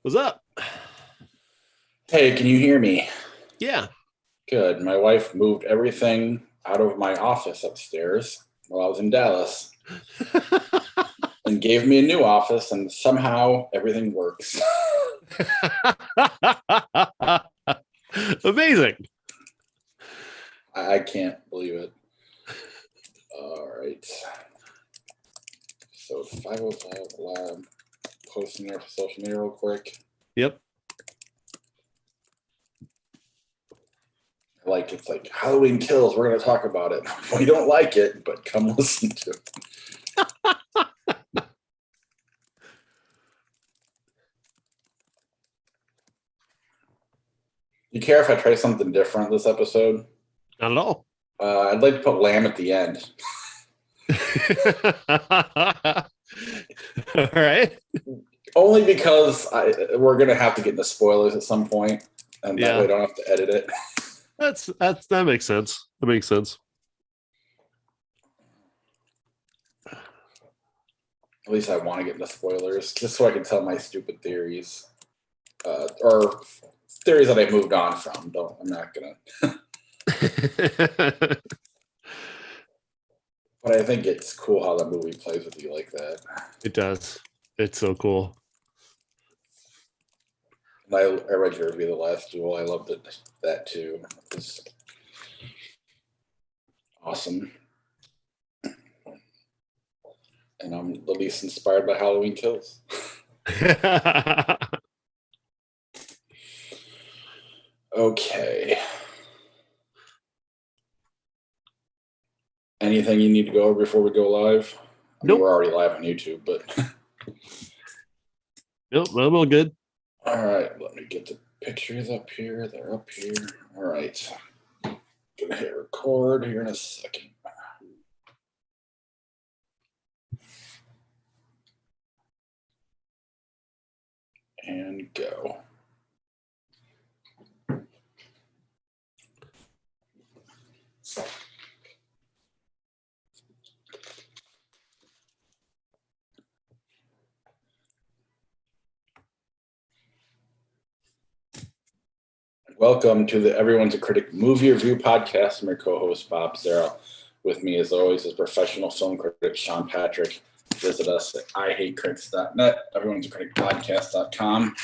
What's up? Hey, can you hear me? Yeah. Good. My wife moved everything out of my office upstairs while I was in Dallas and gave me a new office, and somehow everything works. Amazing. I can't believe it. All right. So 505 Lab, posting there for social media real quick. Yep. It's like Halloween Kills. We're going to talk about it. We don't like it, but come listen to it. You care if I try something different this episode? Not at all. I'd like to put lamb at the end. All right. Only because we're going to have to get into spoilers at some point, and that way I don't have to edit it. That makes sense. That makes sense. At least I want to get into spoilers, just so I can tell my stupid theories, or theories that I moved on from. I'm not gonna. But I think it's cool how the movie plays with you like that. It does. It's so cool. I read your review of the last Duel. I loved that too. It was awesome. And I'm the least inspired by Halloween Kills. Okay. Anything you need to go over before we go live? Nope. We're already live on YouTube, but nope, I'm all good. All right, let me get the pictures up here. They're up here. All right. Gonna hit record here in a second. And go. Welcome to the Everyone's a Critic movie review podcast. I'm your co-host, Bob Zera. With me, as always, is professional film critic Sean Patrick. Visit us at ihatecritics.net, everyone'sacriticpodcast.com.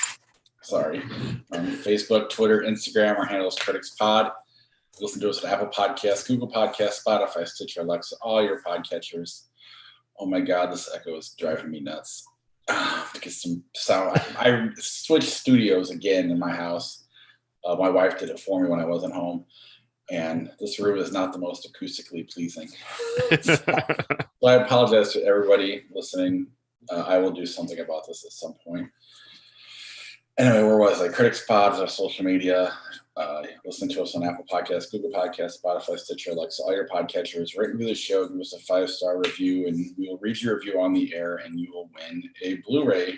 Sorry. Facebook, Twitter, Instagram, our handle is CriticsPod. Listen to us on Apple Podcasts, Google Podcasts, Spotify, Stitcher, Alexa, all your podcatchers. Oh my God, this echo is driving me nuts. To get some sound. I switched studios again in my house. My wife did it for me when I wasn't home, and this room is not the most acoustically pleasing. So I apologize to everybody listening. I will do something about this at some point. Anyway, where was I? Critics Pod is our social media. Listen to us on Apple Podcasts, Google Podcasts, Spotify, Stitcher, Alexa, all your podcatchers. Rate and review the show, give us a 5-star review, and we will read your review on the air, and you will win a Blu-ray.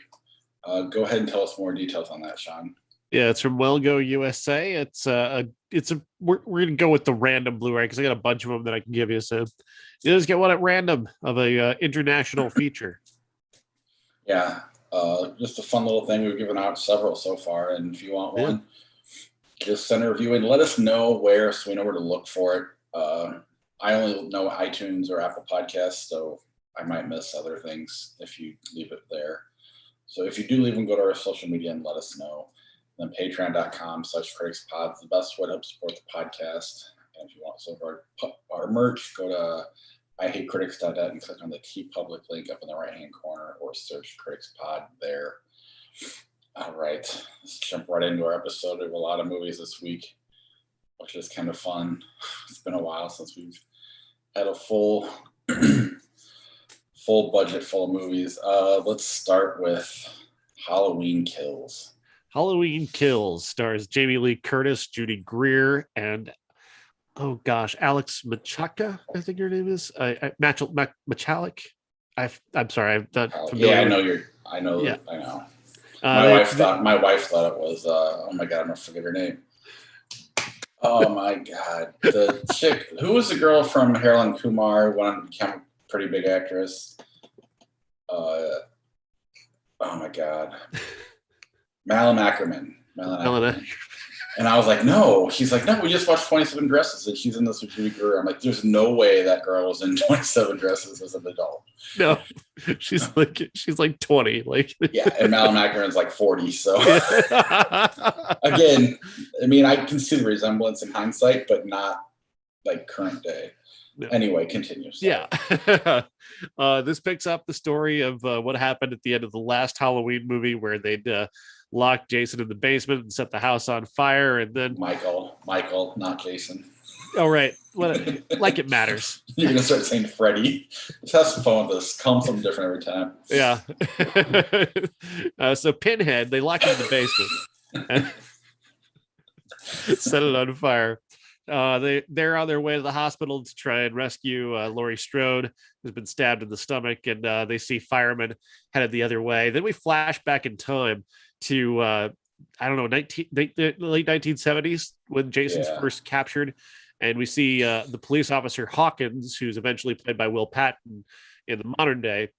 Go ahead and tell us more details on that, Sean. Yeah, it's from Wellgo USA. We're gonna go with the random Blu-ray because I got a bunch of them that I can give you. So you just get one at random of a international feature. Yeah, just a fun little thing. We've given out several so far, and if you want one, just send a review and let us know where, so we know where to look for it. I only know iTunes or Apple Podcasts, so I might miss other things if you leave it there. So if you do leave them, go to our social media and let us know. Then patreon.com/criticspod is the best way to help support the podcast. And if you want some of our merch, go to ihatecritics.net and click on the TeePublic link up in the right-hand corner, or search Critics Pod there. All right, let's jump right into our episode. We have a lot of movies this week, which is kind of fun. It's been a while since we've had a full budget full of movies. Let's start with Halloween Kills. Halloween Kills stars Jamie Lee Curtis, Judy Greer, and Alex Machaka, I think your name is. Machalik. I'm sorry, I'm not familiar. Yeah, I know. My wife thought it was. Oh my God, I'm gonna forget her name. Oh my God, the chick who was the girl from Harold and Kumar, one became a pretty big actress. Oh my God. Malin Ackerman. Helena. And I was like, no. She's like, no, we just watched 27 Dresses, and she's in this with Judy Greer. I'm like, there's no way that girl was in 27 Dresses as an adult. No, she's like 20. Like, yeah, and Malin Ackerman's like 40. So yeah. again, I mean, I can see the resemblance in hindsight, but not like current day. No. Anyway, continue. Sorry. Yeah. This picks up the story of what happened at the end of the last Halloween movie, where they'd lock Jason in the basement and set the house on fire, and then Michael, not Jason. Oh, right. Like it matters. You're gonna start saying Freddy. Just have some fun with this. Call him something different every time. Yeah. So Pinhead, they lock him in the basement and set it on fire. They're on their way to the hospital to try and rescue Laurie Strode, who's been stabbed in the stomach, and they see firemen headed the other way. Then we flash back in time to I don't know, late 1970s when Jason's first captured, and we see the police officer Hawkins, who's eventually played by Will Patton in the modern day,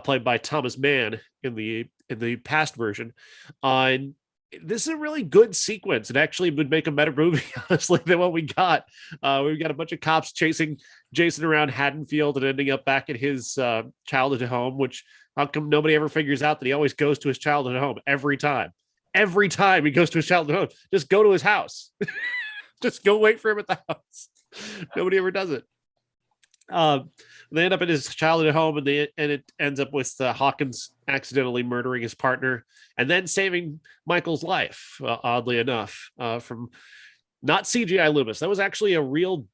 played by Thomas Mann in the past version. And this is a really good sequence. It actually would make a better movie, honestly, than what we got. We've got a bunch of cops chasing Jason around Haddonfield and ending up back at his childhood home, which how come nobody ever figures out that he always goes to his childhood home every time? Every time he goes to his childhood home, just go to his house. Just go wait for him at the house. Nobody ever does it. They end up at his childhood home, and it ends up with Hawkins accidentally murdering his partner and then saving Michael's life, oddly enough, from not CGI Loomis. That was actually a real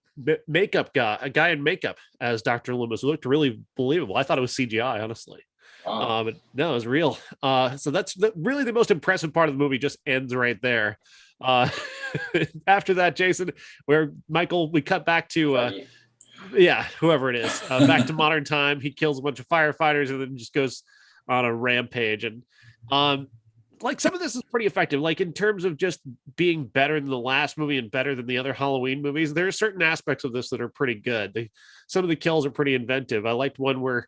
makeup guy, a guy in makeup as Dr. Loomis, who looked really believable. I thought it was CGI, honestly. Wow. But no, it was real. So that's really the most impressive part of the movie. Just ends right there. After that, Jason, where Michael, we cut back to whoever it is, back to modern time. He kills a bunch of firefighters and then just goes on a rampage. And like some of this is pretty effective, like in terms of just being better than the last movie and better than the other Halloween movies. There are certain aspects of this that are pretty good. Some of the kills are pretty inventive. I liked one where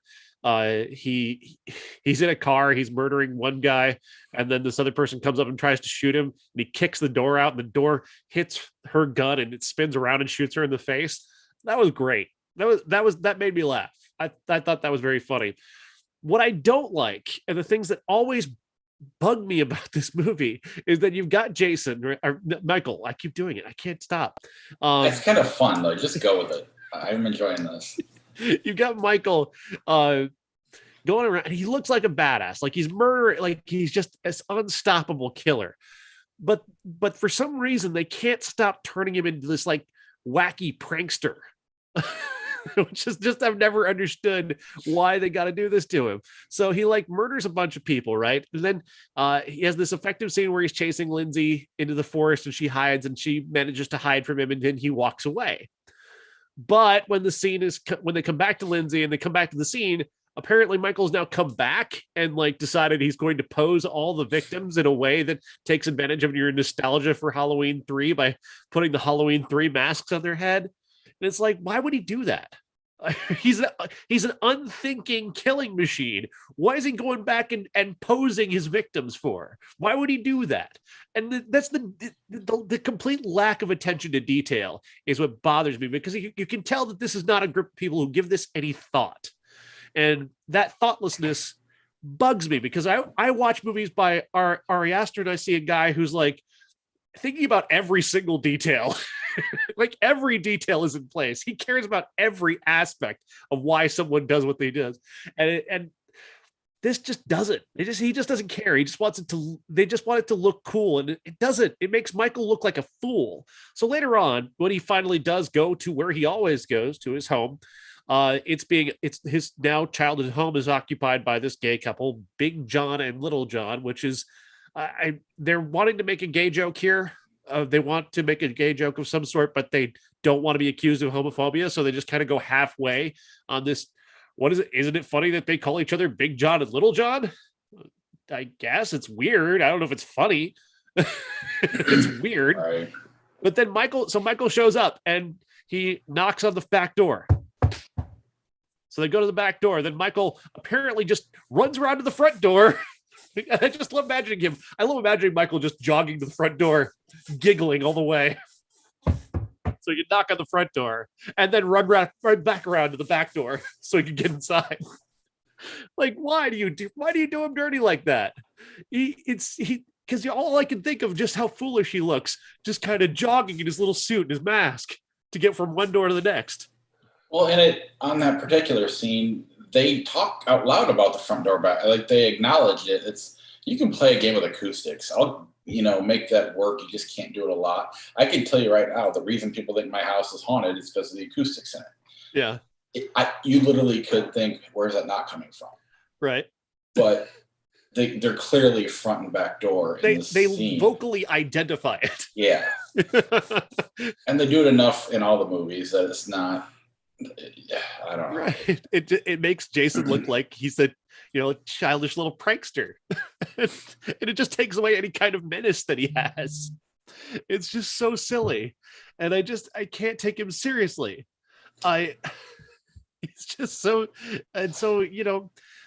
he's in a car, he's murdering one guy, and then this other person comes up and tries to shoot him, and he kicks the door out, and the door hits her gun and it spins around and shoots her in the face. That was great. That made me laugh. I thought that was very funny. What I don't like, and the things that always bug me about this movie, is that you've got Jason or Michael. I keep doing it. I can't stop. It's kind of fun though. Just go with it. I'm enjoying this. You got Michael going around, and he looks like a badass, like he's murdering, like he's just an unstoppable killer. But for some reason, they can't stop turning him into this like wacky prankster, which is just, I've never understood why they got to do this to him. So he like murders a bunch of people, right? And then he has this effective scene where he's chasing Lindsay into the forest, and she hides, and she manages to hide from him, and then he walks away. But when they come back to Lindsay and they come back to the scene, apparently Michael's now come back and like decided he's going to pose all the victims in a way that takes advantage of your nostalgia for Halloween 3 by putting the Halloween 3 masks on their head. And it's like, why would he do that? He's an unthinking killing machine. Why is he going back and posing his victims for? Why would he do that? And that's the complete lack of attention to detail is what bothers me, because you can tell that this is not a group of people who give this any thought. And that thoughtlessness bugs me, because I watch movies by Ari Aster, and I see a guy who's like thinking about every single detail. Like every detail is in place. He cares about every aspect of why someone does what they do. And this just doesn't. He just doesn't care. He just wants it to. They just want it to look cool, and it doesn't. It makes Michael look like a fool. So later on, when he finally does go to where he always goes, to his home, it's his now childhood home is occupied by this gay couple, Big John and Little John, which is they're wanting to make a gay joke here. They want to make a gay joke of some sort, but they don't want to be accused of homophobia, so they just kind of go halfway on this. What is it? Isn't it funny that they call each other Big John and Little John? I guess it's weird. I don't know if it's funny. It's weird. Right. But then Michael shows up and he knocks on the back door. So they go to the back door. Then Michael apparently just runs around to the front door, I just love imagining him. I love imagining Michael just jogging to the front door, giggling all the way. So you knock on the front door and then run right back around to the back door so he can get inside. Like, why do you do him dirty like that? Because all I can think of just how foolish he looks, just kind of jogging in his little suit and his mask to get from one door to the next. Well, on that particular scene, they talk out loud about the front door back. Like they acknowledged it. You can play a game with acoustics. I'll make that work. You just can't do it a lot. I can tell you right now, the reason people think my house is haunted is because of the acoustics in it. Yeah. You literally could think, where's that not coming from? Right. But they're clearly front and back door. They vocally identify it. Yeah. And they do it enough in all the movies that it's not, I don't know. Right. It makes Jason look like he's a childish little prankster. And it just takes away any kind of menace that he has. It's just so silly. And I can't take him seriously. It's just so, and so,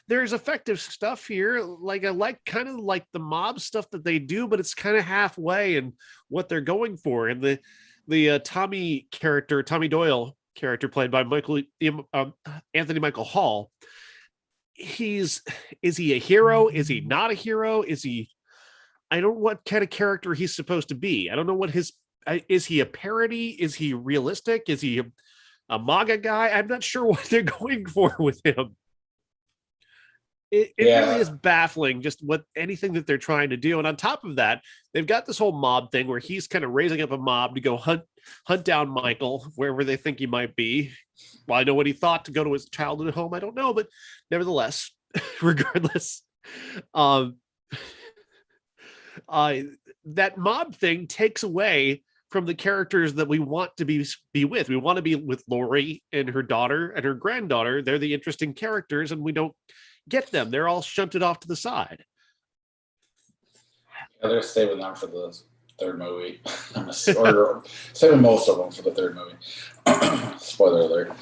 there's effective stuff here. Like I like kind of like the mob stuff that they do, but it's kind of halfway in what they're going for. And the Tommy Doyle character played by Anthony Michael Hall. Is he a hero? Is he not a hero? I don't know what kind of character he's supposed to be. I don't know what is he a parody? Is he realistic? Is he a MAGA guy? I'm not sure what they're going for with him. It really is baffling just anything that they're trying to do. And on top of that, they've got this whole mob thing where he's kind of raising up a mob to go hunt down Michael wherever they think he might be. Well, I know what he thought to go to his childhood home. I don't know, but nevertheless, regardless, that mob thing takes away from the characters that we want to be with. We want to be with Lori and her daughter and her granddaughter. They're the interesting characters, and we don't get them. They're all shunted off to the side. Yeah, they're saving them for the third movie, or saving most of them for the third movie. Spoiler alert.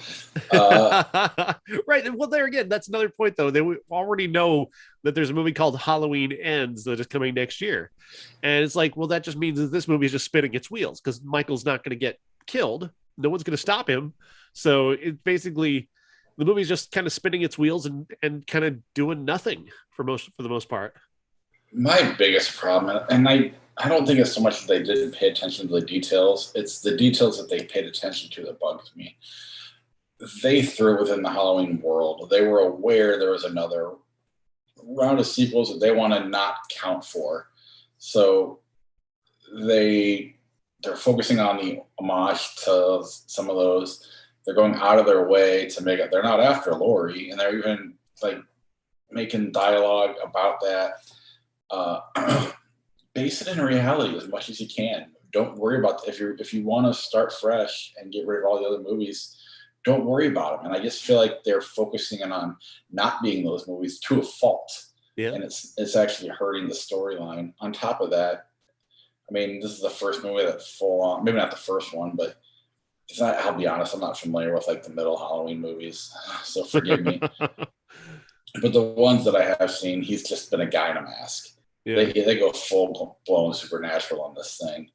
Right. Well, there again, that's another point, though. They already know that there's a movie called Halloween Ends that is coming next year. And it's like, well, that just means that this movie is just spinning its wheels because Michael's not going to get killed. No one's going to stop him. So it's basically the movie's just kind of spinning its wheels and kind of doing nothing for the most part. My biggest problem, and I don't think it's so much that they didn't pay attention to the details. It's the details that they paid attention to that bugged me. They threw within the Halloween world. They were aware there was another round of sequels that they want to not count for. So they're focusing on the homage to some of those. They're going out of their way to make it. They're not after Lori, and they're even like making dialogue about that. Base it in reality as much as you can. Don't worry about if you want to start fresh and get rid of all the other movies. Don't worry about them. And I just feel like they're focusing on not being those movies to a fault. Yeah. And it's actually hurting the storyline. On top of that, I mean, this is the first movie that full on, maybe not the first one, but it's not, I'll be honest, I'm not familiar with like the middle Halloween movies, so forgive me. But the ones that I have seen, he's just been a guy in a mask. Yeah. They go full blown supernatural on this thing.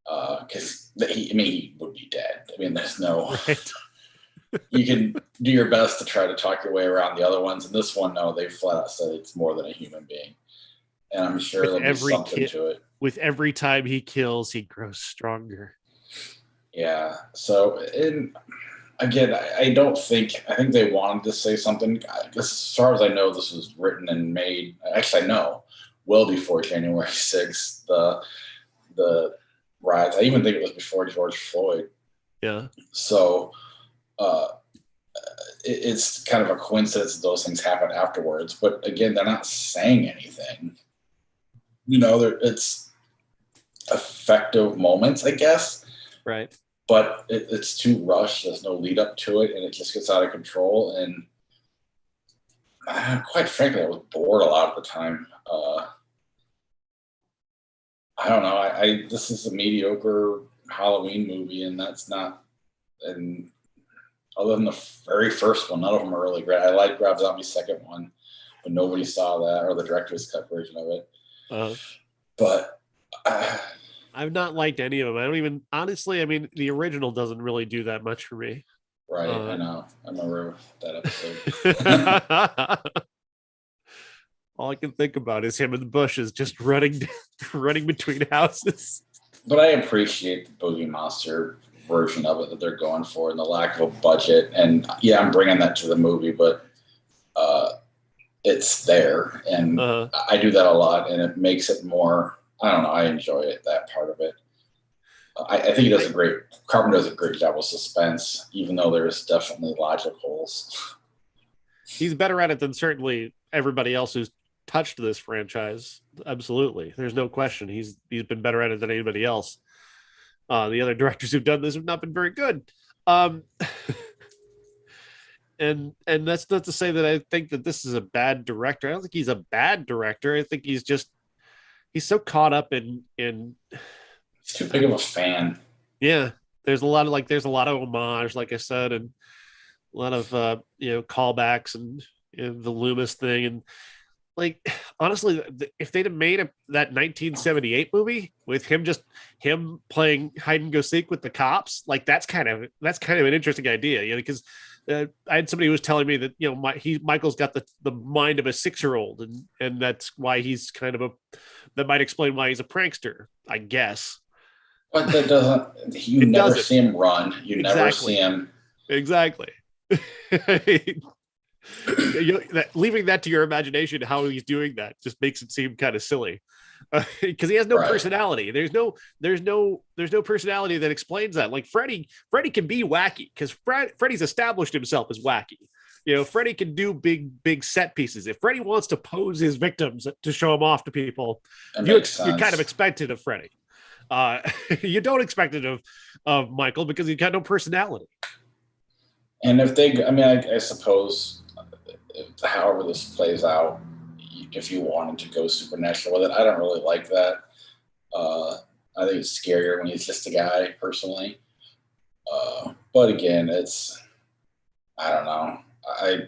Because he would be dead. I mean, there's no. Right. You can do your best to try to talk your way around the other ones, and this one, no, they flat out said it's more than a human being, and I'm sure there'll be something to it. With every time he kills, he grows stronger. Yeah. So, and again, I think they wanted to say something. As far as I know, this was written and made. Actually, I know well before January 6th. The riots. I even think it was before George Floyd. Yeah. So. It's kind of a coincidence that those things happen afterwards, but again, they're not saying anything. It's effective moments, I guess. Right. But it's too rushed. There's no lead up to it, and it just gets out of control. And quite frankly, I was bored a lot of the time. I don't know. This is a mediocre Halloween movie, and that's not. And other than the very first one, none of them are really great. I like Rob Zombie's second one, but nobody saw that, or the director's cut version of it. Uh, But I've not liked any of them. I don't even honestly. I mean, the original doesn't really do that much for me. right, I know. I remember that episode. All I can think about is him in the bushes, just running between houses. But I appreciate the Boogie Monster version of it that they're going for, and the lack of a budget. And yeah, I'm bringing that to the movie, but it's there, and I do that a lot, and it makes it more. I don't know. I enjoy it, that part of it. I think he does Carpenter does a great job with suspense, even though there's definitely logic holes. He's better at it than certainly everybody else who's touched this franchise. Absolutely. There's no question. He's been better at it than anybody else. The other directors who've done this have not been very good. And that's not to say that I think that this is a bad director. I don't think he's a bad director. I think he's so caught up in He's too big of a fan. Yeah. There's a lot of homage, like I said, and a lot of callbacks and the Loomis thing. And like, honestly, if they'd have made that 1978 movie with him playing hide and go seek with the cops, like that's kind of an interesting idea, because I had somebody who was telling me that Michael's got the mind of a 6-year-old, and that's why he's that might explain why he's a prankster, I guess. But that doesn't. You never see him run. You never see him. Exactly. Leaving that to your imagination, how he's doing that just makes it seem kind of silly, because he has no personality. There's no personality that explains that. Like Freddy can be wacky because Freddy's established himself as wacky. Freddy can do big set pieces. If Freddy wants to pose his victims to show them off to people, you kind of expect it of Freddy. You don't expect it of Michael because he's got no personality. And I suppose, however this plays out, if you wanted to go supernatural with it, I don't really like that. I think it's scarier when he's just a guy, personally. But again, I don't know.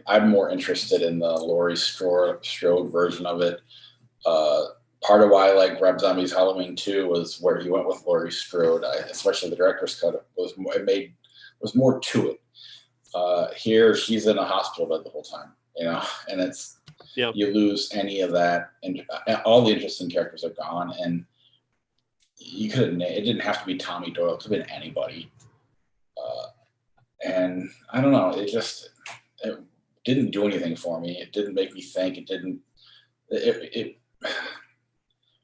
I'm more interested in the Laurie Strode version of it. Part of why I like Rob Zombie's Halloween 2 was where he went with Laurie Strode, especially the director's cut. Was more to it. Here, she's in a hospital bed the whole time, and you lose any of that, and all the interesting characters are gone, and it didn't have to be Tommy Doyle, it could have been anybody. And I don't know, it didn't do anything for me. It didn't make me think.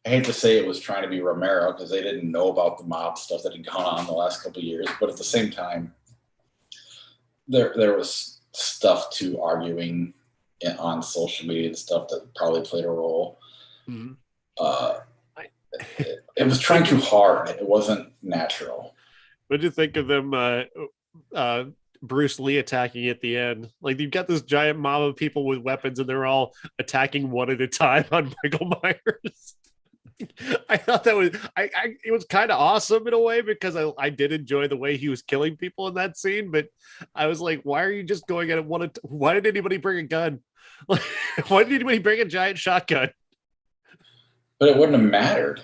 I hate to say it was trying to be Romero because they didn't know about the mob stuff that had gone on the last couple of years, but at the same time, there was stuff to arguing on social media and stuff that probably played a role. Mm-hmm. It was trying too hard. It wasn't natural. What did you think of them Bruce Lee attacking at the end? Like, you've got this giant mob of people with weapons and they're all attacking one at a time on Michael Myers. I thought that was it was kind of awesome in a way because I did enjoy the way he was killing people in that scene, but I was like, why are you just going at it why did anybody bring a gun? Why did anybody bring a giant shotgun? But it wouldn't have mattered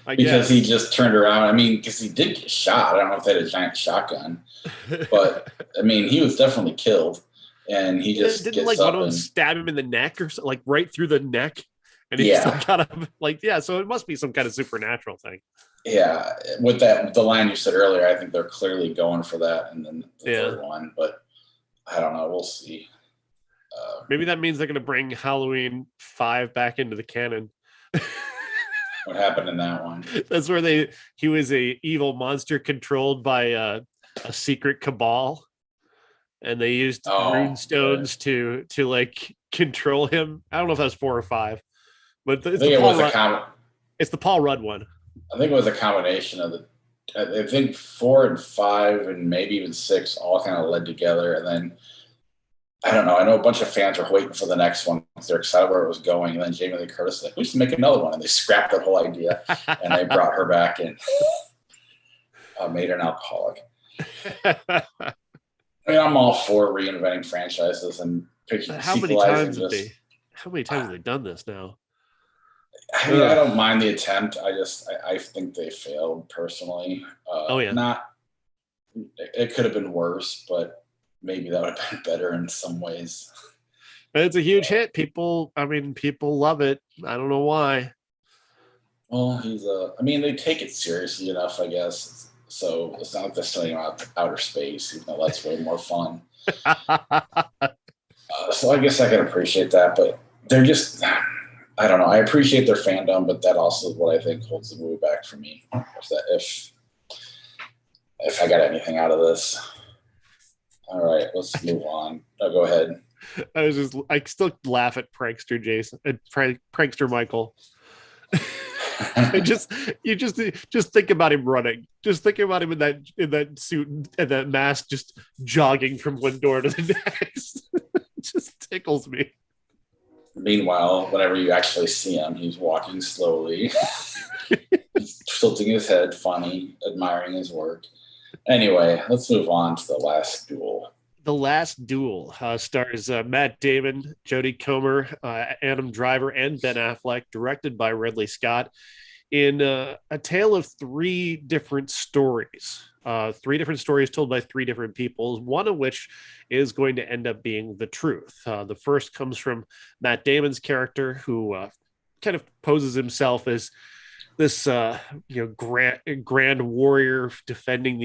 because he just turned around. I mean, because he did get shot. I don't know if they had a giant shotgun, but I mean, he was definitely killed, and he just didn't like one of them stab him in the neck or like right through the neck. And he's kind of so it must be some kind of supernatural thing. Yeah, with the line you said earlier, I think they're clearly going for that, and then the third one. But I don't know. We'll see. Maybe that means they're going to bring Halloween 5 back into the canon. What happened in that one? That's where he was a evil monster controlled by a secret cabal, and they used rune stones to like control him. I don't know if that was 4 or 5. But it's the Paul Rudd one. I think it was a combination of I think 4 and 5 and maybe even 6 all kind of led together. And then, I don't know. I know a bunch of fans were waiting for the next one because they're excited where it was going. And then Jamie Lee Curtis was like, we should make another one. And they scrapped that whole idea. And they brought her back and made her an alcoholic. I mean, I'm all for reinventing franchises and how many times how many times have they done this now? I mean, I don't mind the attempt. I think they failed personally. Oh yeah. Not, it could have been worse, but maybe that would have been better in some ways. It's a huge hit. People love it. I don't know why. Well, I mean, they take it seriously enough, I guess. So it's not like they're sending him out to outer space, even though that's way more fun. So I guess I can appreciate that, but they're just, I don't know. I appreciate their fandom, but that also is what I think holds the movie back for me. If I got anything out of this. All right, let's move on. Oh, go ahead. I still laugh at prankster Jason, prankster Michael. You just think about him running. Just think about him in that suit and that mask, just jogging from one door to the next. It just tickles me. Meanwhile, whenever you actually see him, he's walking slowly, he's tilting his head, funny, admiring his work. Anyway, let's move on to The Last Duel. The Last Duel stars Matt Damon, Jodie Comer, Adam Driver, and Ben Affleck, directed by Ridley Scott, in a tale of three different stories. Three different stories told by three different people, one of which is going to end up being the truth. The first comes from Matt Damon's character, who kind of poses himself as this grand warrior revenging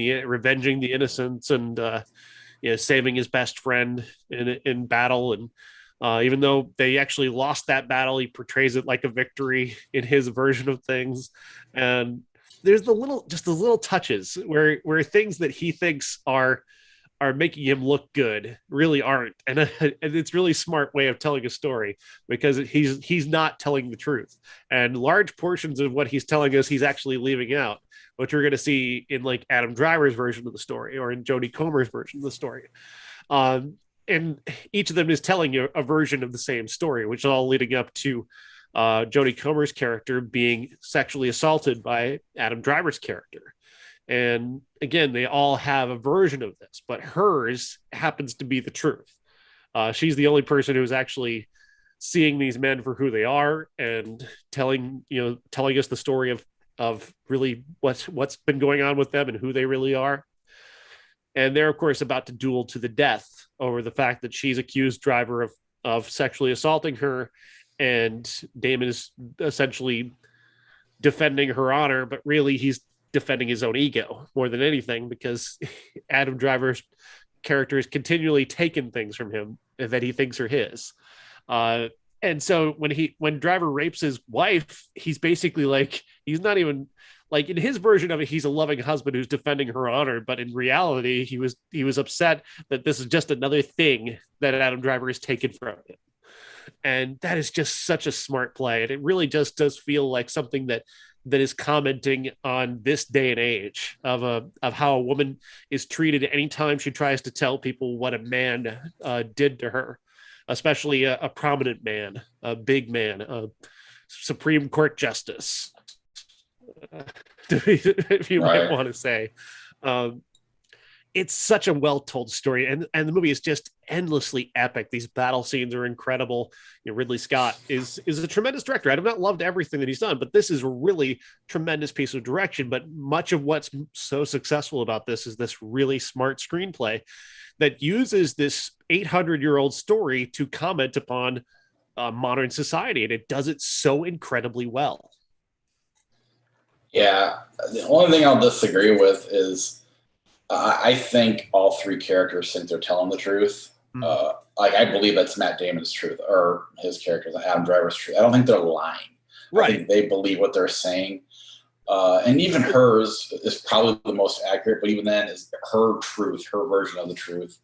the innocents and saving his best friend in battle. And even though they actually lost that battle, he portrays it like a victory in his version of things. And there's the little touches where things that he thinks are making him look good really aren't, and it's really smart way of telling a story, because he's not telling the truth, and large portions of what he's telling us he's actually leaving out, which we're going to see in like Adam Driver's version of the story or in Jodie Comer's version of the story. And each of them is telling you a version of the same story, which is all leading up to Jodie Comer's character being sexually assaulted by Adam Driver's character. And again, they all have a version of this, but hers happens to be the truth. She's the only person who's actually seeing these men for who they are and telling us the story of really what's been going on with them and who they really are. And they're, of course, about to duel to the death over the fact that she's accused Driver of sexually assaulting her, and Damon is essentially defending her honor, but really he's defending his own ego more than anything, because Adam Driver's character is continually taking things from him that he thinks are his. And so when Driver rapes his wife, he's basically like, he's not even like, in his version of it, he's a loving husband who's defending her honor, but in reality, he was upset that this is just another thing that Adam Driver has taken from him. And that is just such a smart play, and it really just does feel like something that is commenting on this day and age of how a woman is treated anytime she tries to tell people what a man did to her, especially a prominent man, a big man, a Supreme Court justice, if you might want to say. It's such a well-told story, and the movie is just endlessly epic. These battle scenes are incredible. Ridley Scott is a tremendous director. I have not loved everything that he's done, but this is a really tremendous piece of direction. But much of what's so successful about this is this really smart screenplay that uses this 800-year-old story to comment upon modern society, and it does it so incredibly well. Yeah, the only thing I'll disagree with is I think all three characters think they're telling the truth. Like, I believe that's Matt Damon's truth, or his character's Adam Driver's truth. I don't think they're lying. Right. I think they believe what they're saying. And even hers is probably the most accurate, but even then is her truth, her version of the truth.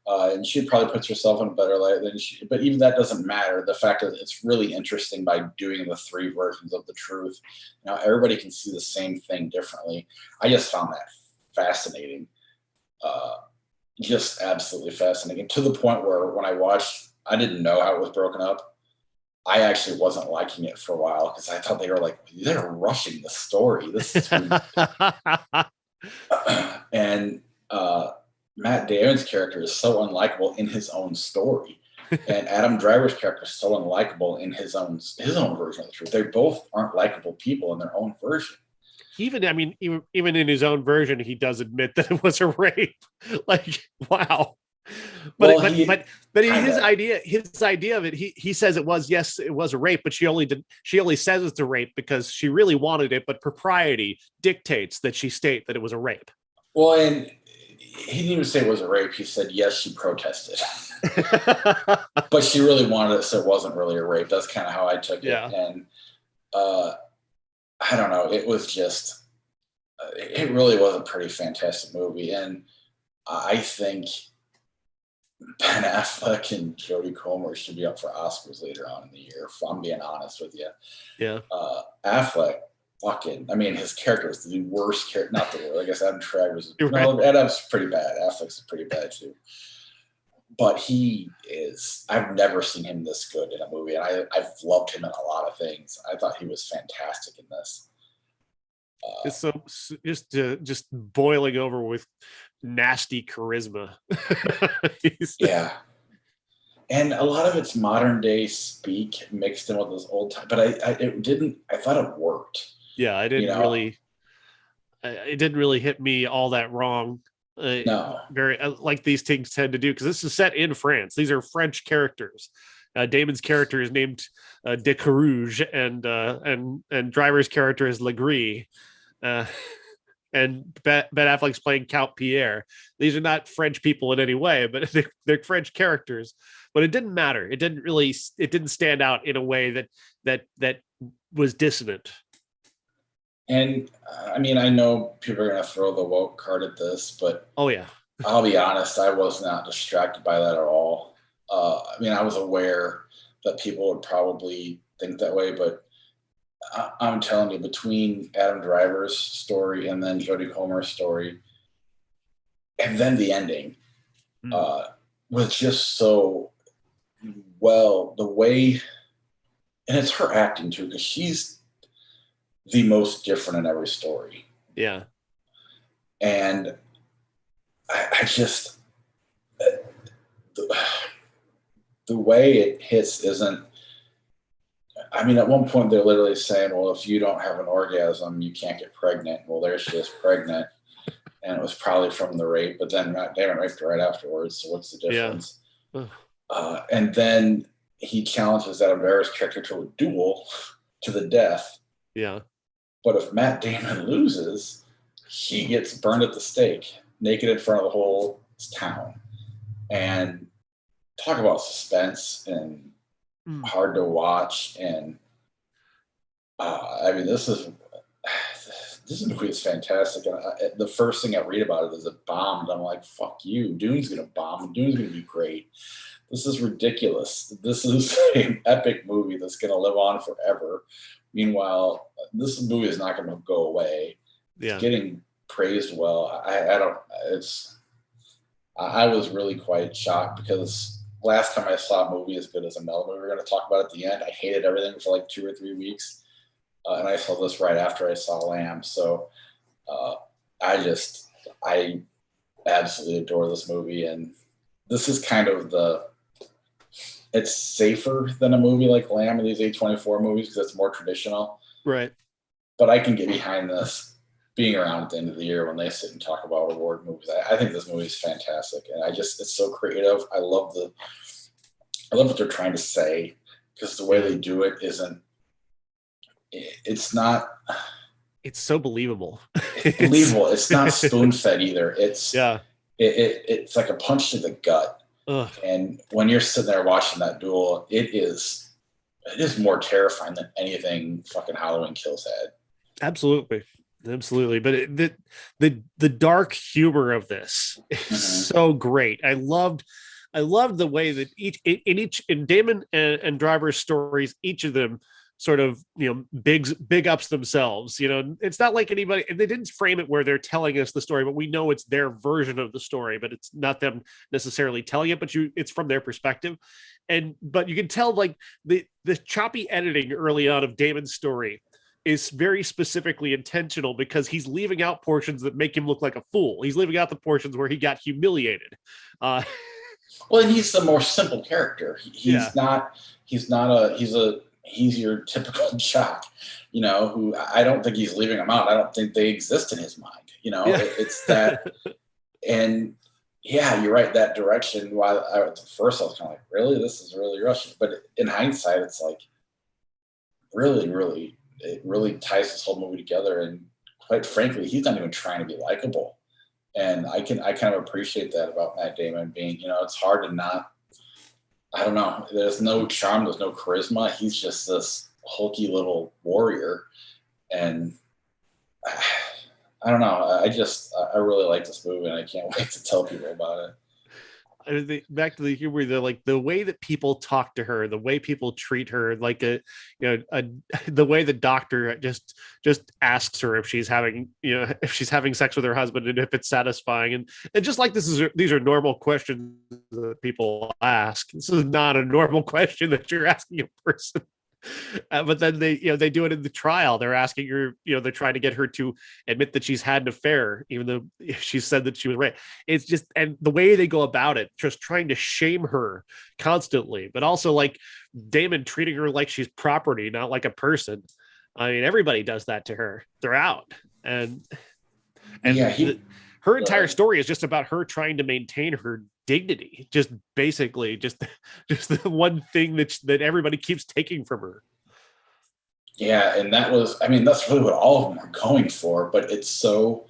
And she probably puts herself in a better light than she, but even that doesn't matter. The fact that it's really interesting by doing the three versions of the truth. Now, everybody can see the same thing differently. I just found that fascinating, just absolutely fascinating, to the point where when I watched, I didn't know how it was broken up. I actually wasn't liking it for a while because I thought they were like, they're rushing the story. This is and Matt Damon's character is so unlikable in his own story. And Adam Driver's character is so unlikable in his own version of the truth. They both aren't likable people in their own version. Even, I mean, even in his own version, he does admit that it was a rape. Like, wow. Well, But his idea of it, he says it was, yes, it was a rape, but she only says it's a rape because she really wanted it, but propriety dictates that she state that it was a rape. Well, and he didn't even say it was a rape. He said yes, she protested. But she really wanted it, so it wasn't really a rape. That's kind of how I took it. Yeah. And I don't know. It was just, it really was a pretty fantastic movie. And I think Ben Affleck and Jodie Comer should be up for Oscars later on in the year, if I'm being honest with you. Yeah. Affleck, I mean, his character is the worst character. Not the worst. I guess Adam Driver's. No, Adam's pretty bad. Affleck's pretty bad too. But he is. I've never seen him this good in a movie, and I've loved him in a lot of things. I thought he was fantastic in this. It's so just boiling over with nasty charisma. Yeah. And a lot of it's modern day speak mixed in with this old time, but I thought it worked. Yeah, it didn't really hit me all that wrong. No, very like these things tend to do, because this is set in France. These are French characters. Damon's character is named De Carouge, and Driver's character is Legris. And Ben Affleck's playing Count Pierre. These are not French people in any way, but they're French characters. But it didn't matter. It didn't stand out in a way that was dissonant. And I mean, I know people are going to throw the woke card at this, but oh yeah, I'll be honest, I was not distracted by that at all. I mean, I was aware that people would probably think that way, but I'm telling you, between Adam Driver's story and then Jodie Comer's story, and then the ending, was just so well, the way, and it's her acting too, because she's the most different in every story. Yeah. And I just, the way it hits isn't, I mean, at one point they're literally saying, well, if you don't have an orgasm, you can't get pregnant. Well, there she is pregnant. And it was probably from the rape, but then Matt Damon raped her right afterwards. So what's the difference? Yeah. And then he challenges Adam Driver's character to a duel to the death. Yeah. But if Matt Damon loses, he gets burned at the stake, naked in front of the whole town. And talk about suspense and hard to watch. And I mean, this movie is fantastic. And the first thing I read about it is it bombed. I'm like, fuck you. Dune's going to bomb. Dune's going to be great. This is ridiculous. This is an epic movie that's going to live on forever. Meanwhile, this movie is not going to go away. Yeah. It's getting praised well. I was really quite shocked, because last time I saw a movie as good as a Mel movie we're going to talk about at the end, I hated everything for like 2 or 3 weeks. And I saw this right after I saw Lamb. So I absolutely adore this movie. And this is kind of it's safer than a movie like Lamb or these A24 movies, because it's more traditional. Right. But I can get behind this being around at the end of the year when they sit and talk about award movies. I think this movie is fantastic. And it's so creative. I love what they're trying to say, because the way they do it it's so believable. It's believable. It's not spoon-fed either. It's like a punch to the gut. Ugh. And when you're sitting there watching that duel, it is more terrifying than anything fucking Halloween Kills had. Absolutely. But the dark humor of this is so great. I loved the way that in Damon and Driver's stories, each of them sort of, big ups themselves. It's not like anybody, and they didn't frame it where they're telling us the story, but we know it's their version of the story, but it's not them necessarily telling it, but it's from their perspective. But you can tell, like, the choppy editing early on of Damon's story is very specifically intentional, because he's leaving out portions that make him look like a fool. He's leaving out the portions where he got humiliated. Well, he's the more simple character. Yeah. He's your typical jock, who I don't think he's leaving them out. I don't think they exist in his mind. Yeah. It's that, and yeah, you're right. That direction. While at first I was kind of like, really, this is really rushing. But in hindsight, it's like really, really, it really ties this whole movie together. And quite frankly, he's not even trying to be likable. And I kind of appreciate that about Matt Damon being, it's hard to not. I don't know. There's no charm. There's no charisma. He's just this hulky little warrior, and I don't know. I really like this movie, and I can't wait to tell people about it. Back to the humor, the way that people talk to her, the way people treat her, like the way the doctor just asks her if she's having sex with her husband and if it's satisfying, and just like these are normal questions that people ask. This is not a normal question that you're asking a person. But then they do it in the trial. They're asking her, they're trying to get her to admit that she's had an affair, even though she said that she was raped. It's just, and the way they go about it, just trying to shame her constantly, but also like Damon treating her like she's property, not like a person. I mean, everybody does that to her throughout, and Yeah, her entire story is just about her trying to maintain her dignity, just basically just the one thing that everybody keeps taking from her. yeah, and that's really what all of them are going for. But it's so,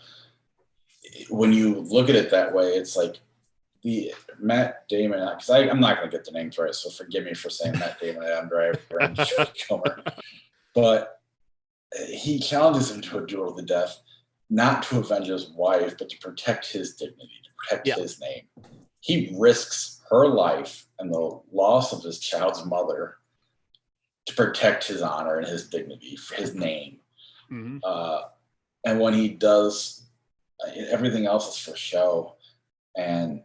when you look at it that way, it's like the Matt Damon. Because I'm not going to get the names right, so forgive me for saying Matt Damon, Adam Driver, and Joey Kilmer. But he challenges him to a duel to the death, not to avenge his wife, but to protect his dignity, to protect his name. He risks her life and the loss of his child's mother to protect his honor and his dignity, for his name. Mm-hmm. And when he does, everything else is for show. And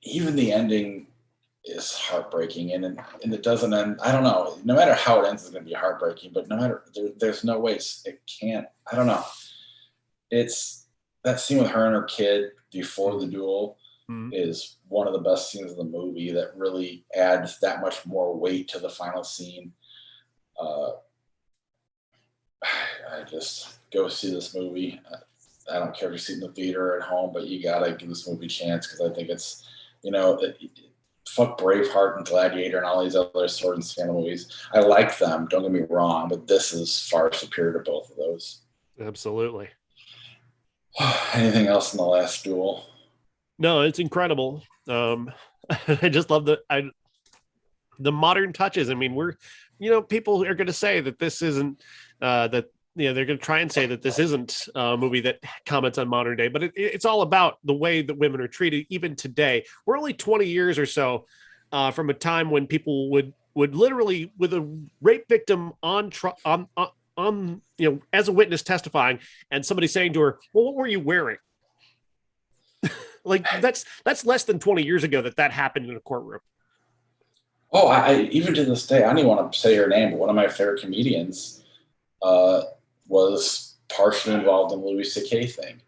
even the ending is heartbreaking, and it doesn't end. I don't know. No matter how it ends, it's going to be heartbreaking. But no matter, there's no way it can't. I don't know. It's that scene with her and her kid before the duel is one of the best scenes of the movie. That really adds that much more weight to the final scene. I just go see this movie. I don't care if you see it in the theater or at home, but you gotta give this movie a chance, because I think it's, fuck Braveheart and Gladiator and all these other sword and scandal movies. I like them, don't get me wrong, but this is far superior to both of those. Absolutely. Anything else in the last duel? No, it's incredible. I just love the modern touches. I mean, people are going to say that this isn't that. They're going to try and say that this isn't a movie that comments on modern day, but it's all about the way that women are treated even today. We're only 20 years or so from a time when people would literally, with a rape victim on as a witness testifying, and somebody saying to her, "Well, what were you wearing?" Like that's less than 20 years ago that happened in a courtroom. Oh, I even to this day, I don't even want to say her name, but one of my favorite comedians was partially involved in the Louis C.K. thing.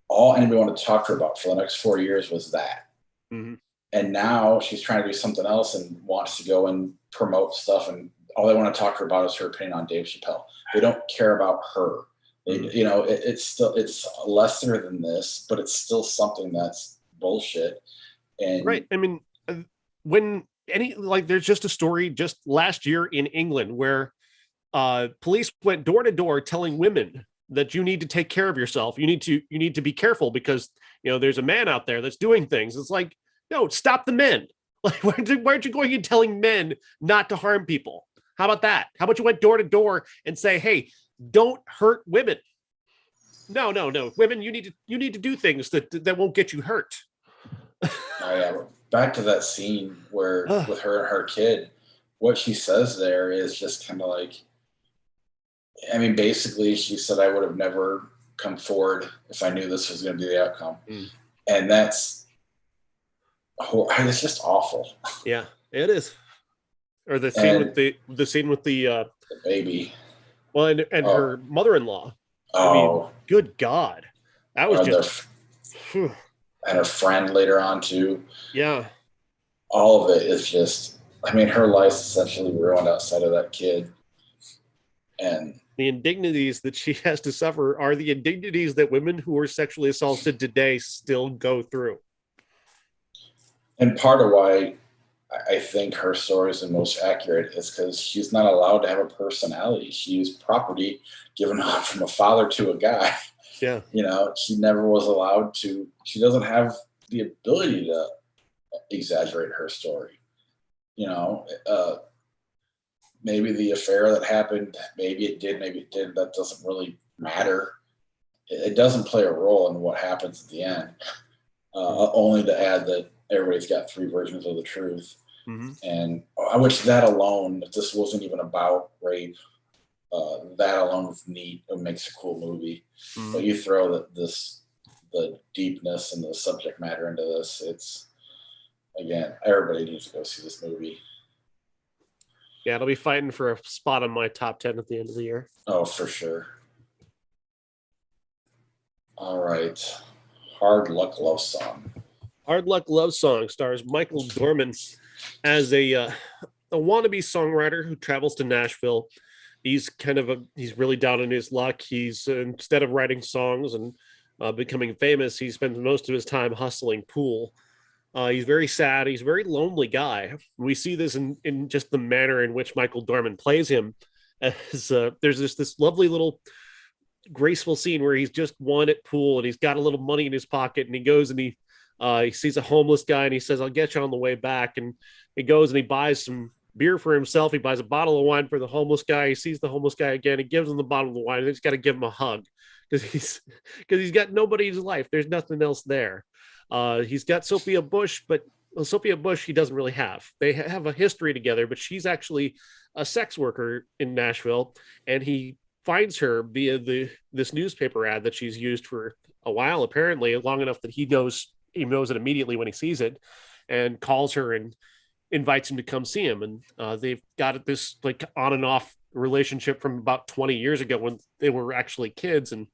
All anybody wanted to talk to her about for the next 4 years was that. Mm-hmm. And now she's trying to do something else and wants to go and promote stuff, and all they want to talk to her about is her opinion on Dave Chappelle. They don't care about her. It's lesser than this, but it's still something that's bullshit. And right. I mean, there's just a story just last year in England where police went door to door telling women that you need to take care of yourself. You need to be careful because there's a man out there that's doing things. It's like, no, stop the men. Like, why aren't you going and telling men not to harm people? How about that? How about you went door to door and say, hey, don't hurt women. No. Women, you need to do things that won't get you hurt. Back to that scene where with her and her kid, what she says there is just kind of like, I mean, basically she said, I would have never come forward if I knew this was going to be the outcome. And it's just awful. Yeah, it is. Or the scene with the baby. Well, and her mother-in-law. Oh, I mean, good God, that was just. and her friend later on too. Yeah. All of it is just, I mean, her life's essentially ruined outside of that kid. And The indignities that she has to suffer are the indignities that women who are sexually assaulted today still go through. and part of why I think her story is the most accurate is because she's not allowed to have a personality. She's property given up from a father to a guy. Yeah. You know, she never was allowed to, she doesn't have the ability to exaggerate her story. You know, maybe the affair that happened, maybe it did, maybe it didn't. That doesn't really matter. It doesn't play a role in what happens at the end. Only to add that everybody's got three versions of the truth. Mm-hmm. And I wish that alone, if this wasn't even about rape, that alone was neat. It makes a cool movie. Mm-hmm. But you throw the deepness and the subject matter into this, it's, again, everybody needs to go see this movie. Yeah, it'll be fighting for a spot on my top 10 at the end of the year. Oh, for sure. All right. Hard Luck Love Song. Hard Luck Love Song stars Michael Dorman as a wannabe songwriter who travels to Nashville. He's he's really down on his luck. He's instead of writing songs and becoming famous, he spends most of his time hustling pool. He's very sad. He's a very lonely guy. We see this in just the manner in which Michael Dorman plays him. As there's this lovely little graceful scene where he's just won at pool and he's got a little money in his pocket and he goes and he sees a homeless guy and he says, "I'll get you on the way back." And he goes and he buys some beer for himself. He buys a bottle of wine for the homeless guy. He sees the homeless guy again. He gives him the bottle of the wine and he's got to give him a hug because he's got nobody in his life. There's nothing else there. He's got Sophia Bush, but Sophia Bush he doesn't really have. They have a history together, but she's actually a sex worker in Nashville, and he finds her via this newspaper ad that she's used for a while, apparently long enough that he knows it immediately when he sees it, and calls her and invites him to come see him. And they've got this like on and off relationship from about 20 years ago when they were actually kids, and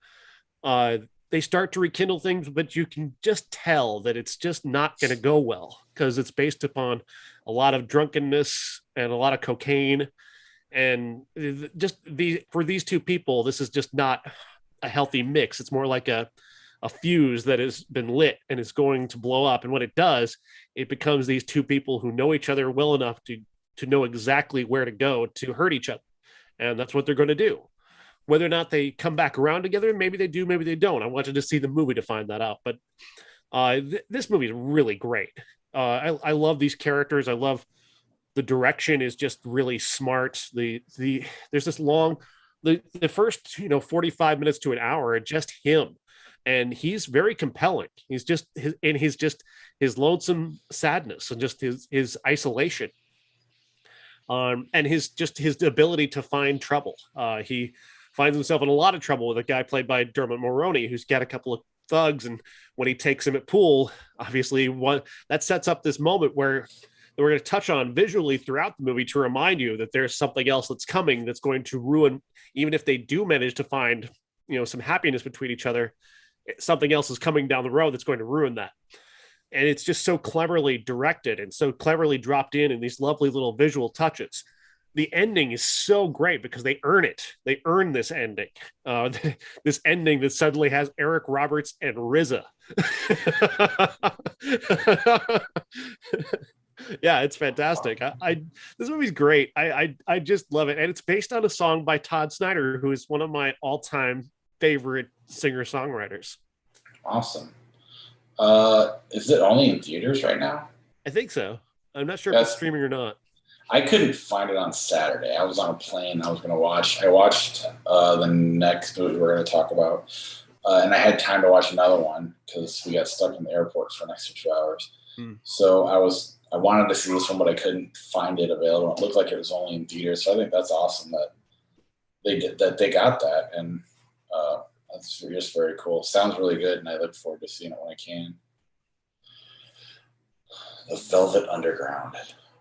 they start to rekindle things, but you can just tell that it's just not going to go well because it's based upon a lot of drunkenness and a lot of cocaine. And just for these two people, this is just not a healthy mix. It's more like a fuse that has been lit and is going to blow up. And when it does, it becomes these two people who know each other well enough to know exactly where to go to hurt each other. And that's what they're going to do. Whether or not they come back around together, maybe they do, maybe they don't. I wanted to see the movie to find that out. But this movie is really great. I love these characters. I love the direction is just really smart. There's this long, the first 45 minutes to an hour, just him, and he's very compelling. He's just his lonesome sadness and just his isolation. And his ability to find trouble. He finds himself in a lot of trouble with a guy played by Dermot Mulroney, who's got a couple of thugs. And when he takes him at pool, obviously that sets up this moment where we're going to touch on visually throughout the movie to remind you that there's something else that's coming that's going to ruin, even if they do manage to find, some happiness between each other, something else is coming down the road that's going to ruin that. And it's just so cleverly directed and so cleverly dropped in these lovely little visual touches. The ending is so great because they earn it. They earn this ending. This ending that suddenly has Eric Roberts and RZA. Yeah, it's fantastic. This movie's great. I just love it, and it's based on a song by Todd Snyder, who is one of my all-time favorite singer-songwriters. Awesome. Is it only in theaters right now? I think so. I'm not sure if it's streaming or not. I couldn't find it on Saturday. I was on a plane. I was going to watch. I watched the next movie we're going to talk about, and I had time to watch another one because we got stuck in the airport for an extra 2 hours. So I wanted to see this one, but I couldn't find it available. It looked like it was only in theaters. So I think that's awesome that they got that, and that's just very cool. Sounds really good, and I look forward to seeing it when I can. The Velvet Underground.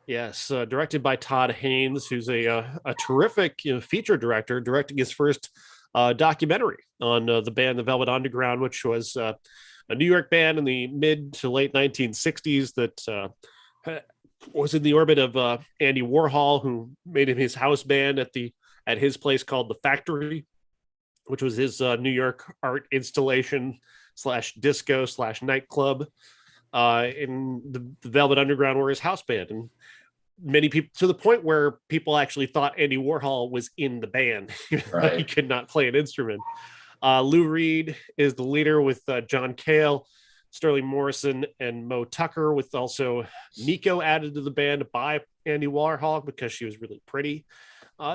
Yes, directed by Todd Haynes, who's a terrific feature director, directing his first documentary on the band The Velvet Underground, which was a New York band in the mid to late 1960s that was in the orbit of Andy Warhol, who made him his house band at his place called the Factory, which was his New York art installation slash disco slash nightclub. In the Velvet Underground were his house band, and many people, to the point where people actually thought Andy Warhol was in the band. Right. He could not play an instrument. Lou Reed is the leader with John Cale, Sterling Morrison, and Mo Tucker, with also Nico added to the band by Andy Warhol because she was really pretty.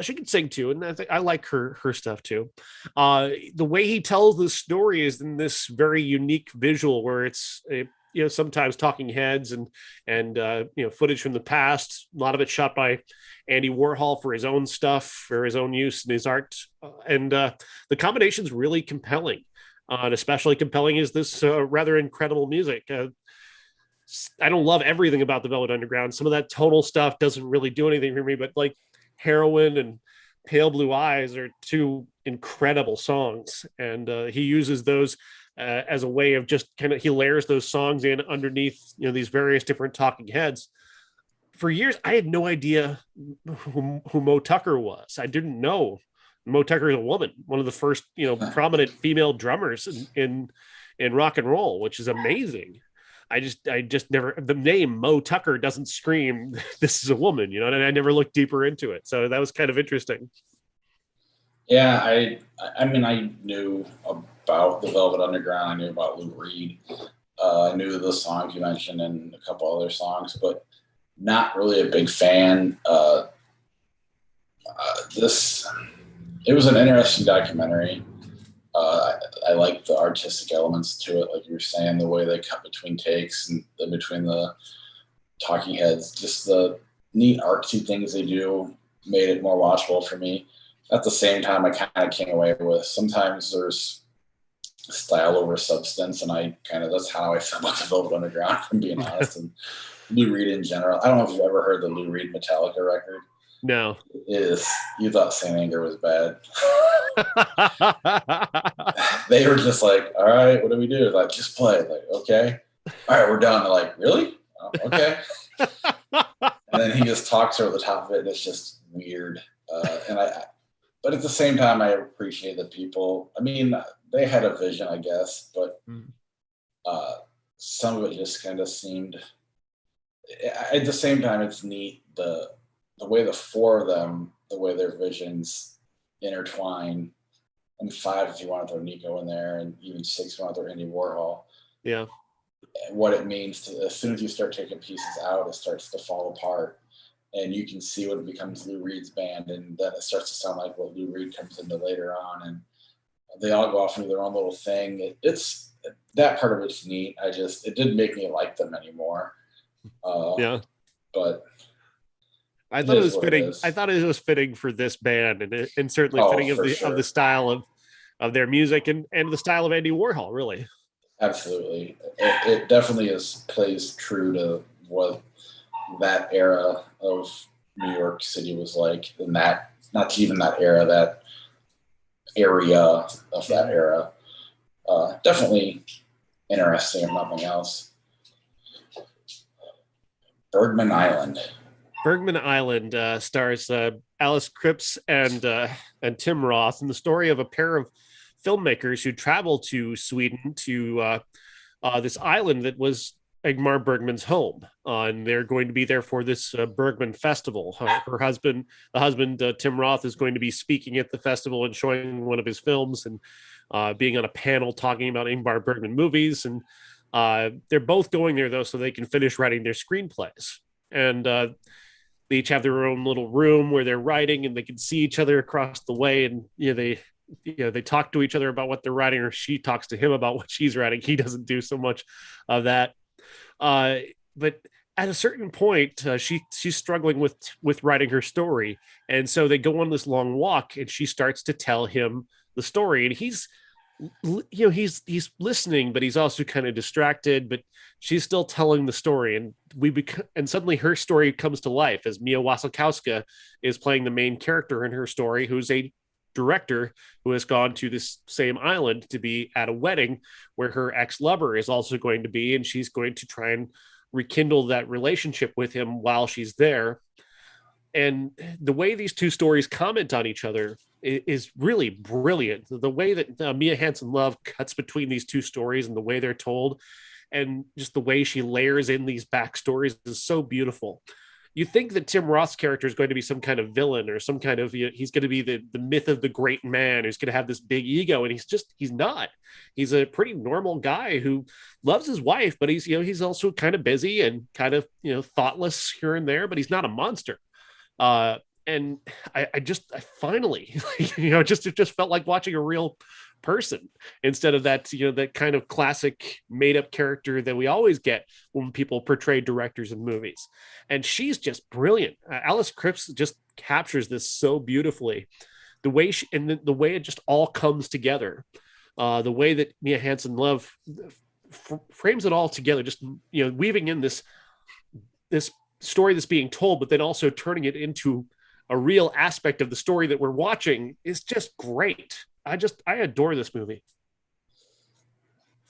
She can sing too, and I like her stuff too. The way he tells the story is in this very unique visual where it's sometimes talking heads and footage from the past. A lot of it shot by Andy Warhol for his own stuff, for his own use in his art, and the combination's really compelling. And especially compelling is this rather incredible music. I don't love everything about the Velvet Underground. Some of that tonal stuff doesn't really do anything for me, but like Heroin and Pale Blue Eyes are two incredible songs, and he uses those as a way of just kind of, he layers those songs in underneath these various different talking heads. For years I had no idea who Mo Tucker was. I didn't know Mo Tucker is a woman, one of the first prominent female drummers in rock and roll, which is amazing. I just never, the name Mo Tucker doesn't scream this is a woman, and I never looked deeper into it. So that was kind of interesting. Yeah, I mean, I knew about the Velvet Underground. I knew about Lou Reed. I knew the songs you mentioned and a couple other songs, but not really a big fan. It was an interesting documentary. I like the artistic elements to it, like you were saying, the way they cut between takes and between the talking heads, just the neat artsy things they do made it more watchable for me. At the same time, I kind of came away with sometimes there's style over substance, and that's how I feel about the Velvet Underground, if I'm being honest, and Lou Reed in general. I don't know if you've ever heard the Lou Reed Metallica record. No. You thought Saint Anger was bad. They were just like, all right, what do we do? Like, just play. Like, okay. All right, we're done. They're like, really? Oh, okay. And then he just talks over the top of it, and it's just weird. But at the same time, I appreciate that people, I mean, they had a vision, I guess, but some of it just kind of seemed, at the same time, it's neat, the way the four of them, the way their visions intertwine, and 5 if you want to throw Nico in there, and even 6 if you want to throw Andy Warhol. Yeah. What it means to, as soon as you start taking pieces out, it starts to fall apart. And you can see what it becomes Lou Reed's band, and then it starts to sound like what Lou Reed comes into later on, and they all go off and do their own little thing. It's that part of it's neat. It didn't make me like them anymore. Yeah, but I thought it was fitting. I thought it was fitting for this band, and certainly fitting of the style of their music and the style of Andy Warhol. Really, absolutely, it definitely plays true to what that era of New York City was like, and that, not even that era, that area of that era. Definitely interesting, if nothing else. Bergman Island. Bergman Island stars Alice Cripps and Tim Roth, in the story of a pair of filmmakers who travel to Sweden to this island that was Ingmar Bergman's home, and they're going to be there for this Bergman festival. The husband, Tim Roth, is going to be speaking at the festival and showing one of his films, and being on a panel talking about Ingmar Bergman movies. And they're both going there though so they can finish writing their screenplays. And they each have their own little room where they're writing, and they can see each other across the way. And they talk to each other about what they're writing, or she talks to him about what she's writing. He doesn't do so much of that. But at a certain point, she's struggling with writing her story, and so they go on this long walk, and she starts to tell him the story, and he's listening, but he's also kind of distracted. But she's still telling the story, and suddenly her story comes to life as Mia Wasikowska is playing the main character in her story, who's a director who has gone to this same island to be at a wedding where her ex-lover is also going to be, and she's going to try and rekindle that relationship with him while she's there. And the way these two stories comment on each other is really brilliant. The way that Mia Hansen-Løve cuts between these two stories and the way they're told, and just the way she layers in these backstories is so beautiful. You think that Tim Roth's character is going to be some kind of villain or some kind of, he's going to be the myth of the great man who's going to have this big ego, and he's not. He's a pretty normal guy who loves his wife, but he's also kind of busy and kind of thoughtless here and there, but he's not a monster. And I finally, it just felt like watching a real person instead of that, that kind of classic made up character that we always get when people portray directors in movies. And she's just brilliant. Alice Cripps just captures this so beautifully. The way the way it just all comes together. The way that Mia Hansen-Løve frames it all together, just, weaving in this story that's being told, but then also turning it into a real aspect of the story that we're watching is just great. I adore this movie.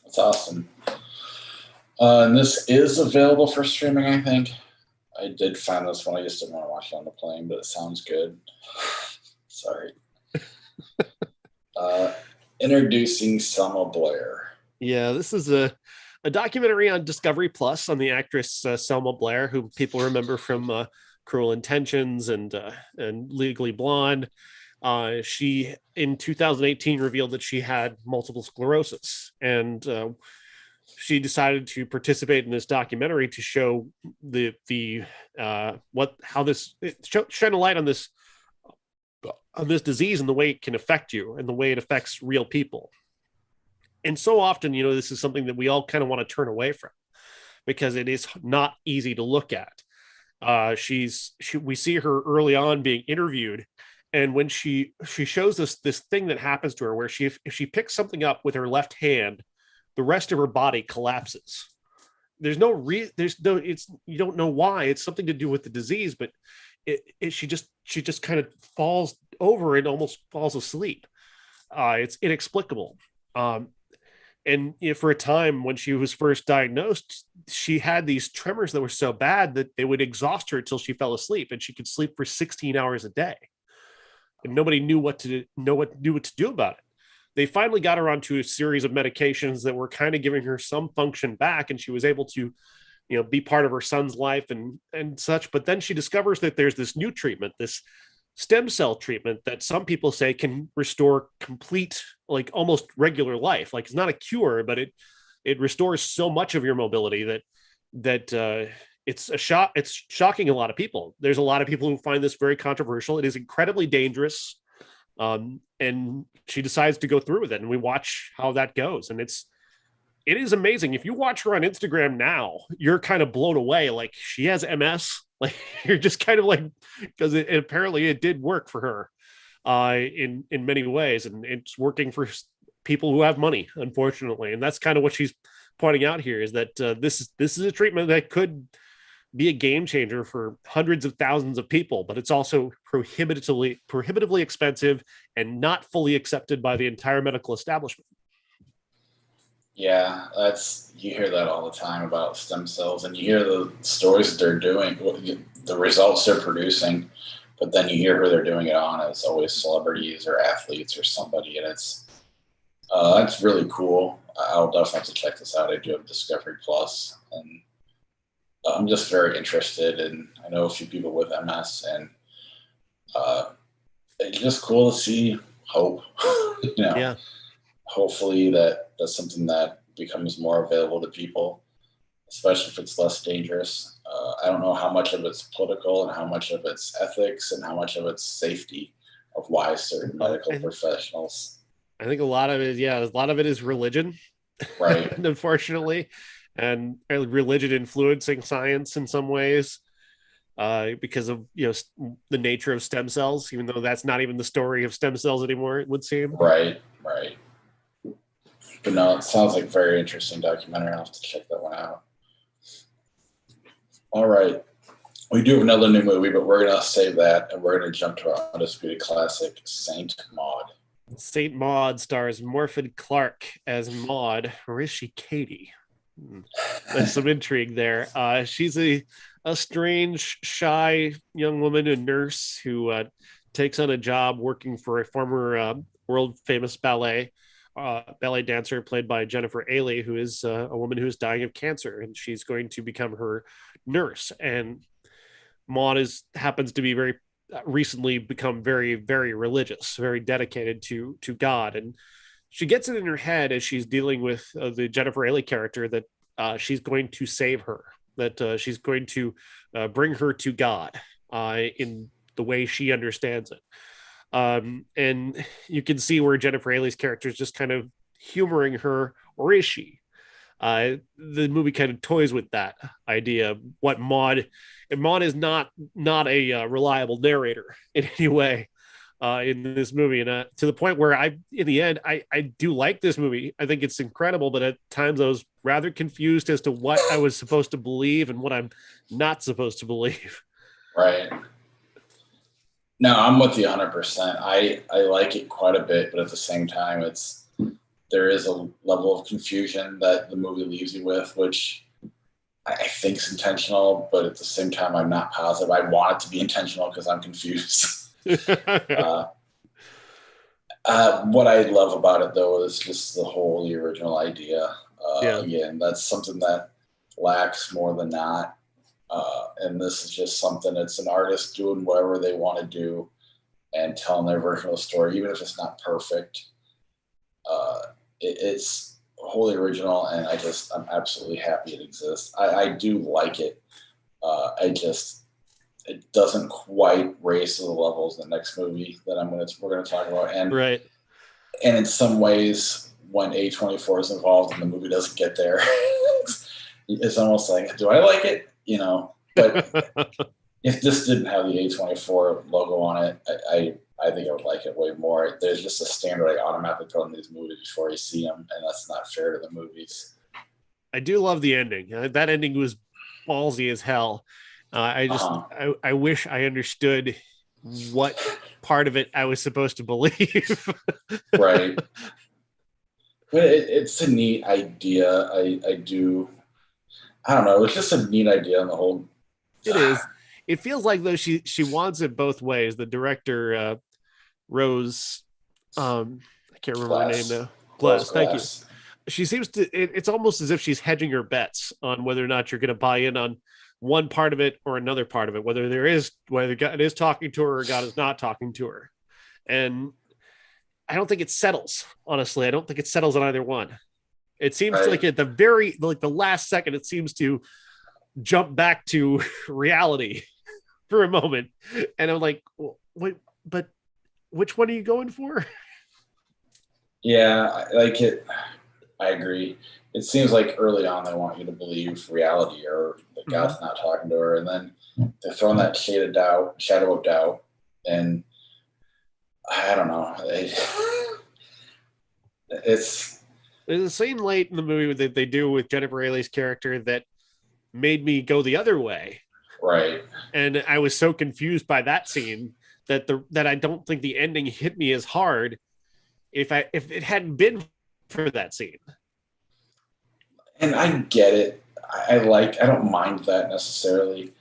That's awesome. And this is available for streaming, I think. I did find this one. I just didn't want to watch it on the plane, but it sounds good. Sorry. Introducing Selma Blair. Yeah, this is a documentary on Discovery Plus on the actress Selma Blair, who people remember from Cruel Intentions and Legally Blonde. She, in 2018, revealed that she had multiple sclerosis, and she decided to participate in this documentary to show shine a light on this disease and the way it can affect you and the way it affects real people. And so often, this is something that we all kind of want to turn away from because it is not easy to look at. We see her early on being interviewed, and when she shows this thing that happens to her, where if she picks something up with her left hand, the rest of her body collapses. You don't know why. It's something to do with the disease, but she just kind of falls over and almost falls asleep. It's inexplicable. And for a time when she was first diagnosed, she had these tremors that were so bad that they would exhaust her until she fell asleep, and she could sleep for 16 hours a day. And nobody knew what to do about it. They finally got her onto a series of medications that were kind of giving her some function back, and she was able to, be part of her son's life and such. But then she discovers that there's this new treatment, this stem cell treatment that some people say can restore complete, like almost regular life. Like, it's not a cure, but it restores so much of your mobility that it's a shock. It's shocking a lot of people. There's a lot of people who find this very controversial. It is incredibly dangerous. And she decides to go through with it, and we watch how that goes. And it is amazing. If you watch her on Instagram now, you're kind of blown away. Like, she has MS. Like, you're just kind of like, because apparently it did work for her in many ways, and it's working for people who have money, unfortunately. And that's kind of what she's pointing out here, is that this is a treatment that could be a game changer for hundreds of thousands of people, but it's also prohibitively expensive and not fully accepted by the entire medical establishment. Yeah, you hear that all the time about stem cells, and you hear the stories that they're doing, the results they're producing, but then you hear who they're doing it on. It's always celebrities or athletes or somebody, and it's really cool. I'll definitely have to check this out. I do have Discovery Plus, and I'm just very interested, and I know a few people with MS, and it's just cool to see hope. Yeah. Hopefully that's something that becomes more available to people, especially if it's less dangerous. I don't know how much of it's political and how much of it's ethics and how much of it's safety of why certain medical professionals. I think a lot of it is religion, right? Unfortunately, and religion influencing science in some ways. Because of the nature of stem cells, even though that's not even the story of stem cells anymore, it would seem. Right. But no, it sounds like a very interesting documentary. I'll have to check that one out. All right. We do have another new movie, but we're going to save that, and we're going to jump to our undisputed classic, Saint Maud. Saint Maud stars Morfydd Clark as Maud, or is she Katie? There's some intrigue there. She's a strange, shy young woman, a nurse who takes on a job working for a former world famous ballet dancer played by Jennifer Ailey, who is a woman who is dying of cancer, and she's going to become her nurse. And Maud happens to be very recently become very, very religious, very dedicated to God, and she gets it in her head as she's dealing with the Jennifer Ailey character that she's going to save her, that she's going to bring her to God in the way she understands it. And you can see where Jennifer Ailey's character is just kind of humoring her, or is she? The movie kind of toys with that idea. What Maud, and Maud is not a reliable narrator in any way in this movie, and to the point where in the end, I do like this movie. I think it's incredible, but at times I was rather confused as to what I was supposed to believe and what I'm not supposed to believe. Right. No, I'm with you 100%. I like it quite a bit, but at the same time, there is a level of confusion that the movie leaves you with, which I think is intentional, but at the same time, I'm not positive. I want it to be intentional because I'm confused. What I love about it, though, is just the original idea. Yeah. Again, that's something that lacks more than not. And this is just something, it's an artist doing whatever they want to do and telling their version of the story, even if it's not perfect. It's wholly original, and I'm absolutely happy it exists. I do like it. It doesn't quite raise to the levels of the next movie that we're gonna talk about. And right. And in some ways, when A24 is involved and the movie doesn't get there, it's almost like, do I like it? But if this didn't have the A24 logo on it, I think I would like it way more. There's just a standard I automatically put on these movies before you see them, and that's not fair to the movies. I do love the ending. That ending was ballsy as hell. I wish I understood what part of it I was supposed to believe. Right. But it's a neat idea. I don't know. It's just a neat idea on the whole. It is. It feels like though she wants it both ways. The director, Rose, I can't remember her name now. Glass. Thank you. She seems to. It's almost as if she's hedging her bets on whether or not you're going to buy in on one part of it or another part of it, whether God is talking to her or God is not talking to her. And I don't think it settles. Honestly, I don't think it settles on either one. It seems like at the last second, it seems to jump back to reality for a moment, and I'm like, wait, but which one are you going for? Yeah, I like it. I agree. It seems like early on they want you to believe reality or that God's not talking to her, and then they're throwing that shadow of doubt, and I don't know. There's a scene late in the movie that they do with Jennifer Ailey's character that made me go the other way. Right. And I was so confused by that scene that I don't think the ending hit me as hard if it hadn't been for that scene. And I get it. I don't mind that necessarily.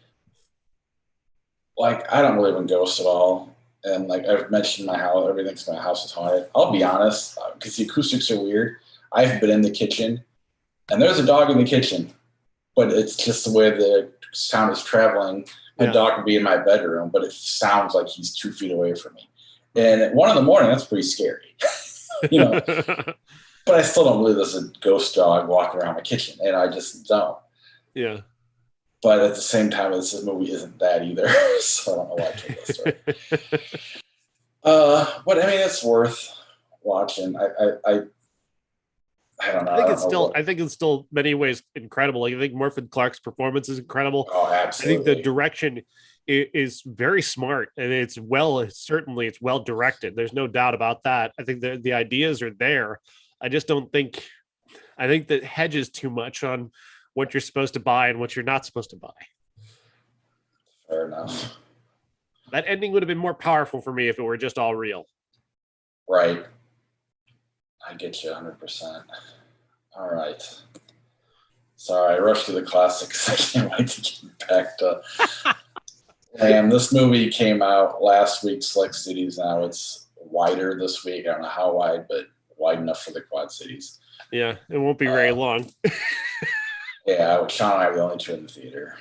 Like, I don't believe in ghosts at all. And like I've mentioned, my house is haunted. I'll be honest, because the acoustics are weird. I've been in the kitchen, and there's a dog in the kitchen, but it's just the way the sound is traveling. My dog could be in my bedroom, but it sounds like he's 2 feet away from me. And at 1 a.m, that's pretty scary, But I still don't believe there's a ghost dog walking around my kitchen, and I just don't. Yeah. But at the same time, this movie isn't that either, so I don't know why I told this story. But I mean, it's worth watching. I don't know. I think it's still many ways incredible. Like, I think Morfydd Clark's performance is incredible. Oh, absolutely. I think the direction is very smart, and it's well directed. There's no doubt about that. I think the ideas are there. I just don't think. I think that hedges too much on what you're supposed to buy and what you're not supposed to buy. Fair enough. That ending would have been more powerful for me if it were just all real. Right. I get you 100%. All right. Sorry, I rushed through the classics. I can't wait to get back to Lamb. This movie came out last week, select cities. Now it's wider this week. I don't know how wide, but wide enough for the Quad Cities. Yeah, it won't be very long. Yeah, Sean and I were the only two in the theater.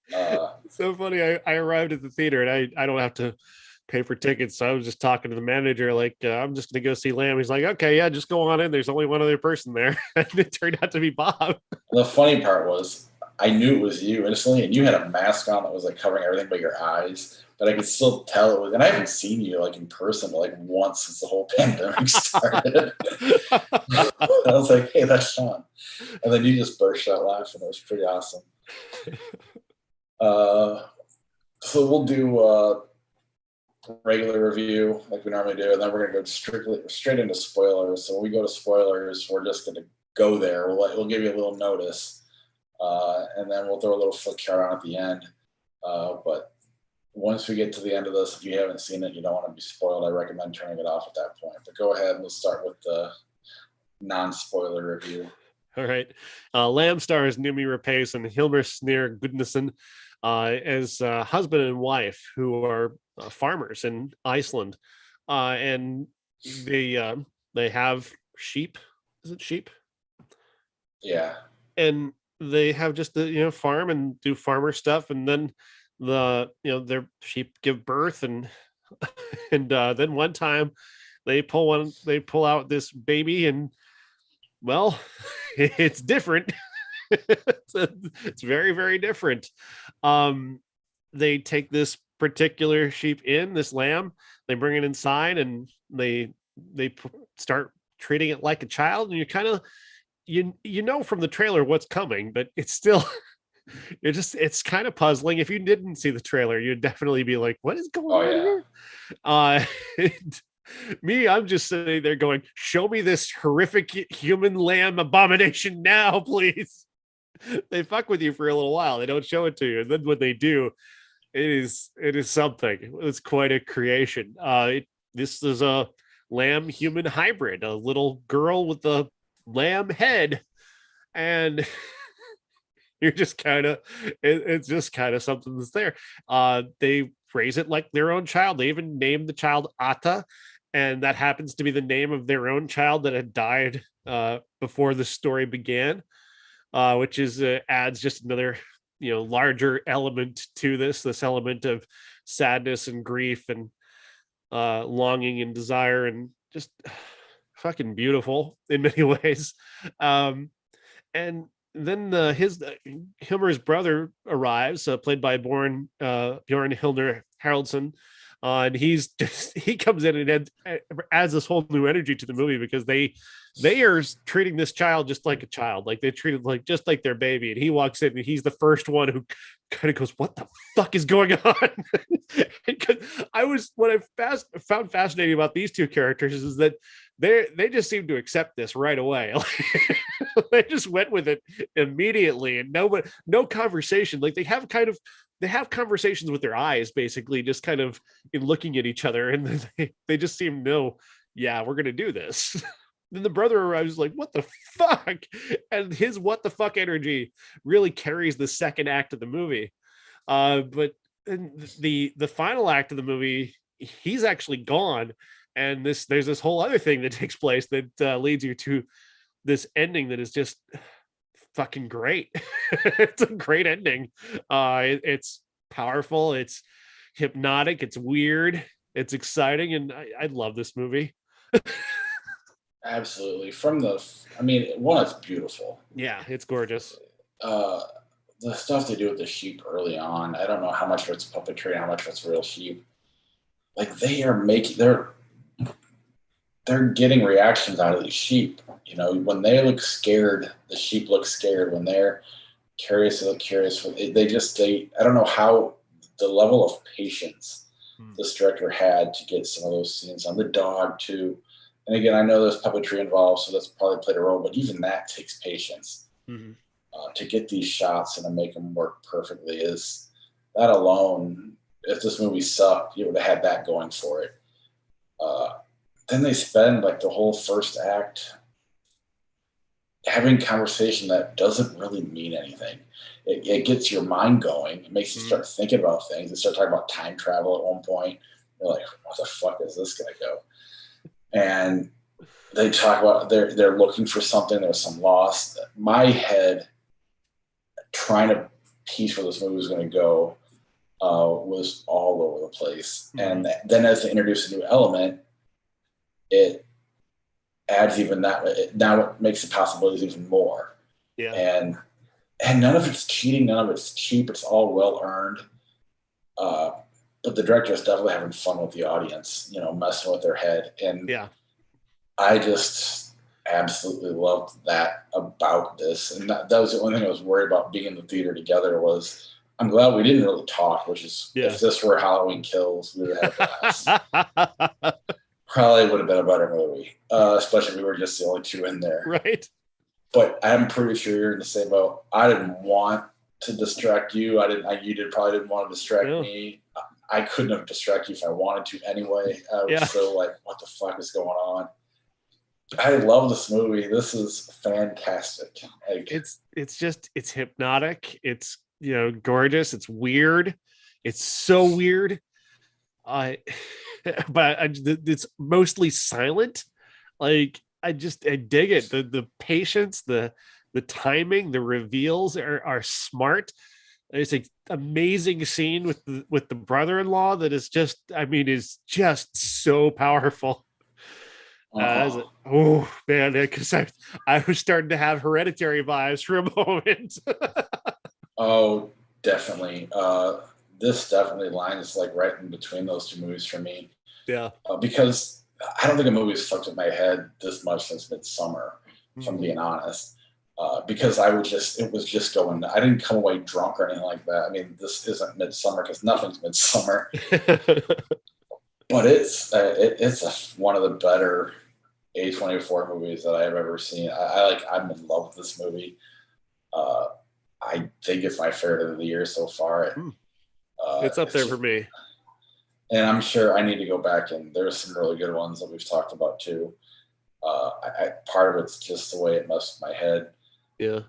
It's so funny. I arrived at the theater and I don't have to pay for tickets. So I was just talking to the manager, like, I'm just going to go see Lamb. He's like, okay, yeah, just go on in. There's only one other person there. And it turned out to be Bob. The funny part was I knew it was you instantly, and you had a mask on that was like covering everything but your eyes. But I could still tell it was, and I haven't seen you like in person like once since the whole pandemic started. I was like, hey, that's Sean. And then you just burst out laughing. It was pretty awesome. So we'll do regular review like we normally do, and then we're gonna go straight into spoilers. So when we go to spoilers, we're just gonna go there. We'll give you a little notice, and then we'll throw a little flick chart on at the end. But once we get to the end of this, if you haven't seen it, you don't want to be spoiled, I recommend turning it off at that point. But go ahead and we'll start with the non-spoiler review. All right. Lamb stars Numi Rapace and Hilmer Sneer Gudnason as husband and wife who are farmers in Iceland. And they have sheep. Is it sheep? Yeah. And they have just the farm and do farmer stuff, and then their sheep give birth, and and then one time they pull out this baby, and well, it's different. It's very, very different. They take this particular sheep this lamb, they bring it inside, and they start treating it like a child, and you kind of from the trailer what's coming, but it's still it's kind of puzzling. If you didn't see the trailer, you'd definitely be like, what is going on here? Me, I'm just sitting there going, show me this horrific human lamb abomination now, please. They fuck with you for a little while. They don't show it to you. And then when they do, it is something. It's quite a creation. This is a lamb human hybrid, a little girl with a lamb head. And you're just kind of, it's just kind of something that's there. They raise it like their own child. They even named the child Atta, and that happens to be the name of their own child that had died before the story began, which is adds just another larger element to this element of sadness and grief and longing and desire, and just fucking beautiful in many ways. And then Hilmer's brother arrives, played by Bjorn Hilner Haraldsson. And he comes in and adds this whole new energy to the movie, because they are treating this child just like a child, like they treat it like just like their baby. And he walks in and he's the first one who kind of goes, "What the fuck is going on?" What I found fascinating about these two characters is that they just seem to accept this right away. They just went with it immediately, and no conversation. Like they have conversations with their eyes, basically, just kind of in looking at each other, and they just seem to know, yeah, we're gonna do this. Then the brother arrives like, what the fuck? And his what the fuck energy really carries the second act of the movie. But in the final act of the movie, he's actually gone, and there's this whole other thing that takes place that leads you to this ending that is just fucking great. It's a great ending. It's powerful, it's hypnotic, it's weird, it's exciting, and I love this movie. Absolutely. One, it's beautiful. Yeah, it's gorgeous. The stuff they do with the sheep early on, I don't know how much of it's puppetry and how much of it's real sheep. Like they're getting reactions out of these sheep. When they look scared, the sheep look scared. When they're curious, they look curious. I don't know how the level of patience this director had to get some of those scenes on the dog too. And again, I know there's puppetry involved, so that's probably played a role, but even that takes patience. To get these shots and to make them work perfectly is that alone, if this movie sucked, you would have had that going for it. Then they spend like the whole first act having conversation that doesn't really mean anything. It gets your mind going. It makes you start thinking about things. They start talking about time travel at one point. You're like, what the fuck is this going to go? And they talk about they're looking for something. There's some loss. My head trying to piece where this movie was going to go was all over the place. And then as they introduce a new element, it adds even that. Now it makes the possibilities even more. Yeah. And none of it's cheating. None of it's cheap. It's all well earned. But the director is definitely having fun with the audience, messing with their head. And I just absolutely loved that about this. And that was the only thing I was worried about being in the theater together was I'm glad we didn't really talk, which is if this were Halloween Kills, we would have had a blast. Probably would have been a better movie, especially if we were just the only two in there. Right. But I'm pretty sure you're in the same boat. I didn't want to distract you. You probably didn't want to distract me. I couldn't have distracted you if I wanted to anyway. I was so like, what the fuck is going on? I love this movie. This is fantastic. Like, it's hypnotic. It's gorgeous. It's weird. It's so weird. But it's mostly silent. Like I dig it. The patience, the timing, the reveals are smart. It's an amazing scene with the brother-in-law that is just so powerful. Oh man, because I was starting to have Hereditary vibes for a moment. Oh, definitely. This definitely lines like right in between those two movies for me. Yeah. Because I don't think a movie's fucked with my head this much since Midsummer, if I'm being honest. Because it was just going. I didn't come away drunk or anything like that. I mean, this isn't Midsummer because nothing's Midsummer. But it's one of the better A24 movies that I've ever seen. I'm in love with this movie. I think it's my favorite of the year so far. It's up there for me. And I'm sure I need to go back, and there's some really good ones that we've talked about too. Part of it's just the way it messed with my head. Yeah.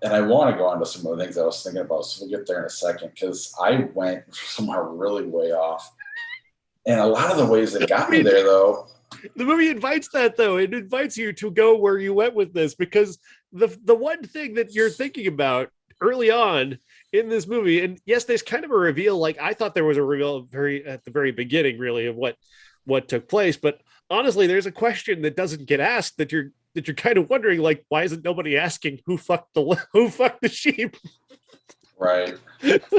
And I want to go on to some of the things I was thinking about, so we'll get there in a second, because I went somewhere really way off. And a lot of the ways that got me there, though. The movie invites that, though. It invites you to go where you went with this, because the one thing that you're thinking about early on in this movie, and yes, there's kind of a reveal. Like I thought there was a reveal at the very beginning, really, of what took place. But honestly, there's a question that doesn't get asked that you're kind of wondering, like, why isn't nobody asking who fucked the sheep? Right. It's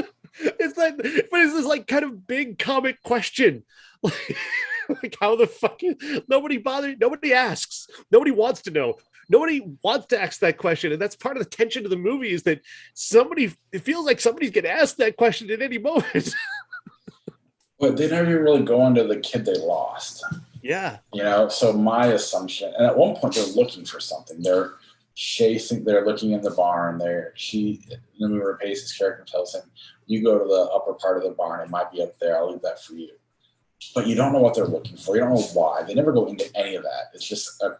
this like kind of big comic question. Like how the fuck nobody asks. Nobody wants to know. Nobody wants to ask that question. And that's part of the tension of the movie is that it feels like somebody's going to ask that question at any moment. But they never really go into the kid they lost. Yeah. So my assumption, and at one point they're looking for something. They're looking in the barn. Remember Pace's character tells him, you go to the upper part of the barn. It might be up there. I'll leave that for you. But you don't know what they're looking for. You don't know why. They never go into any of that. It's just a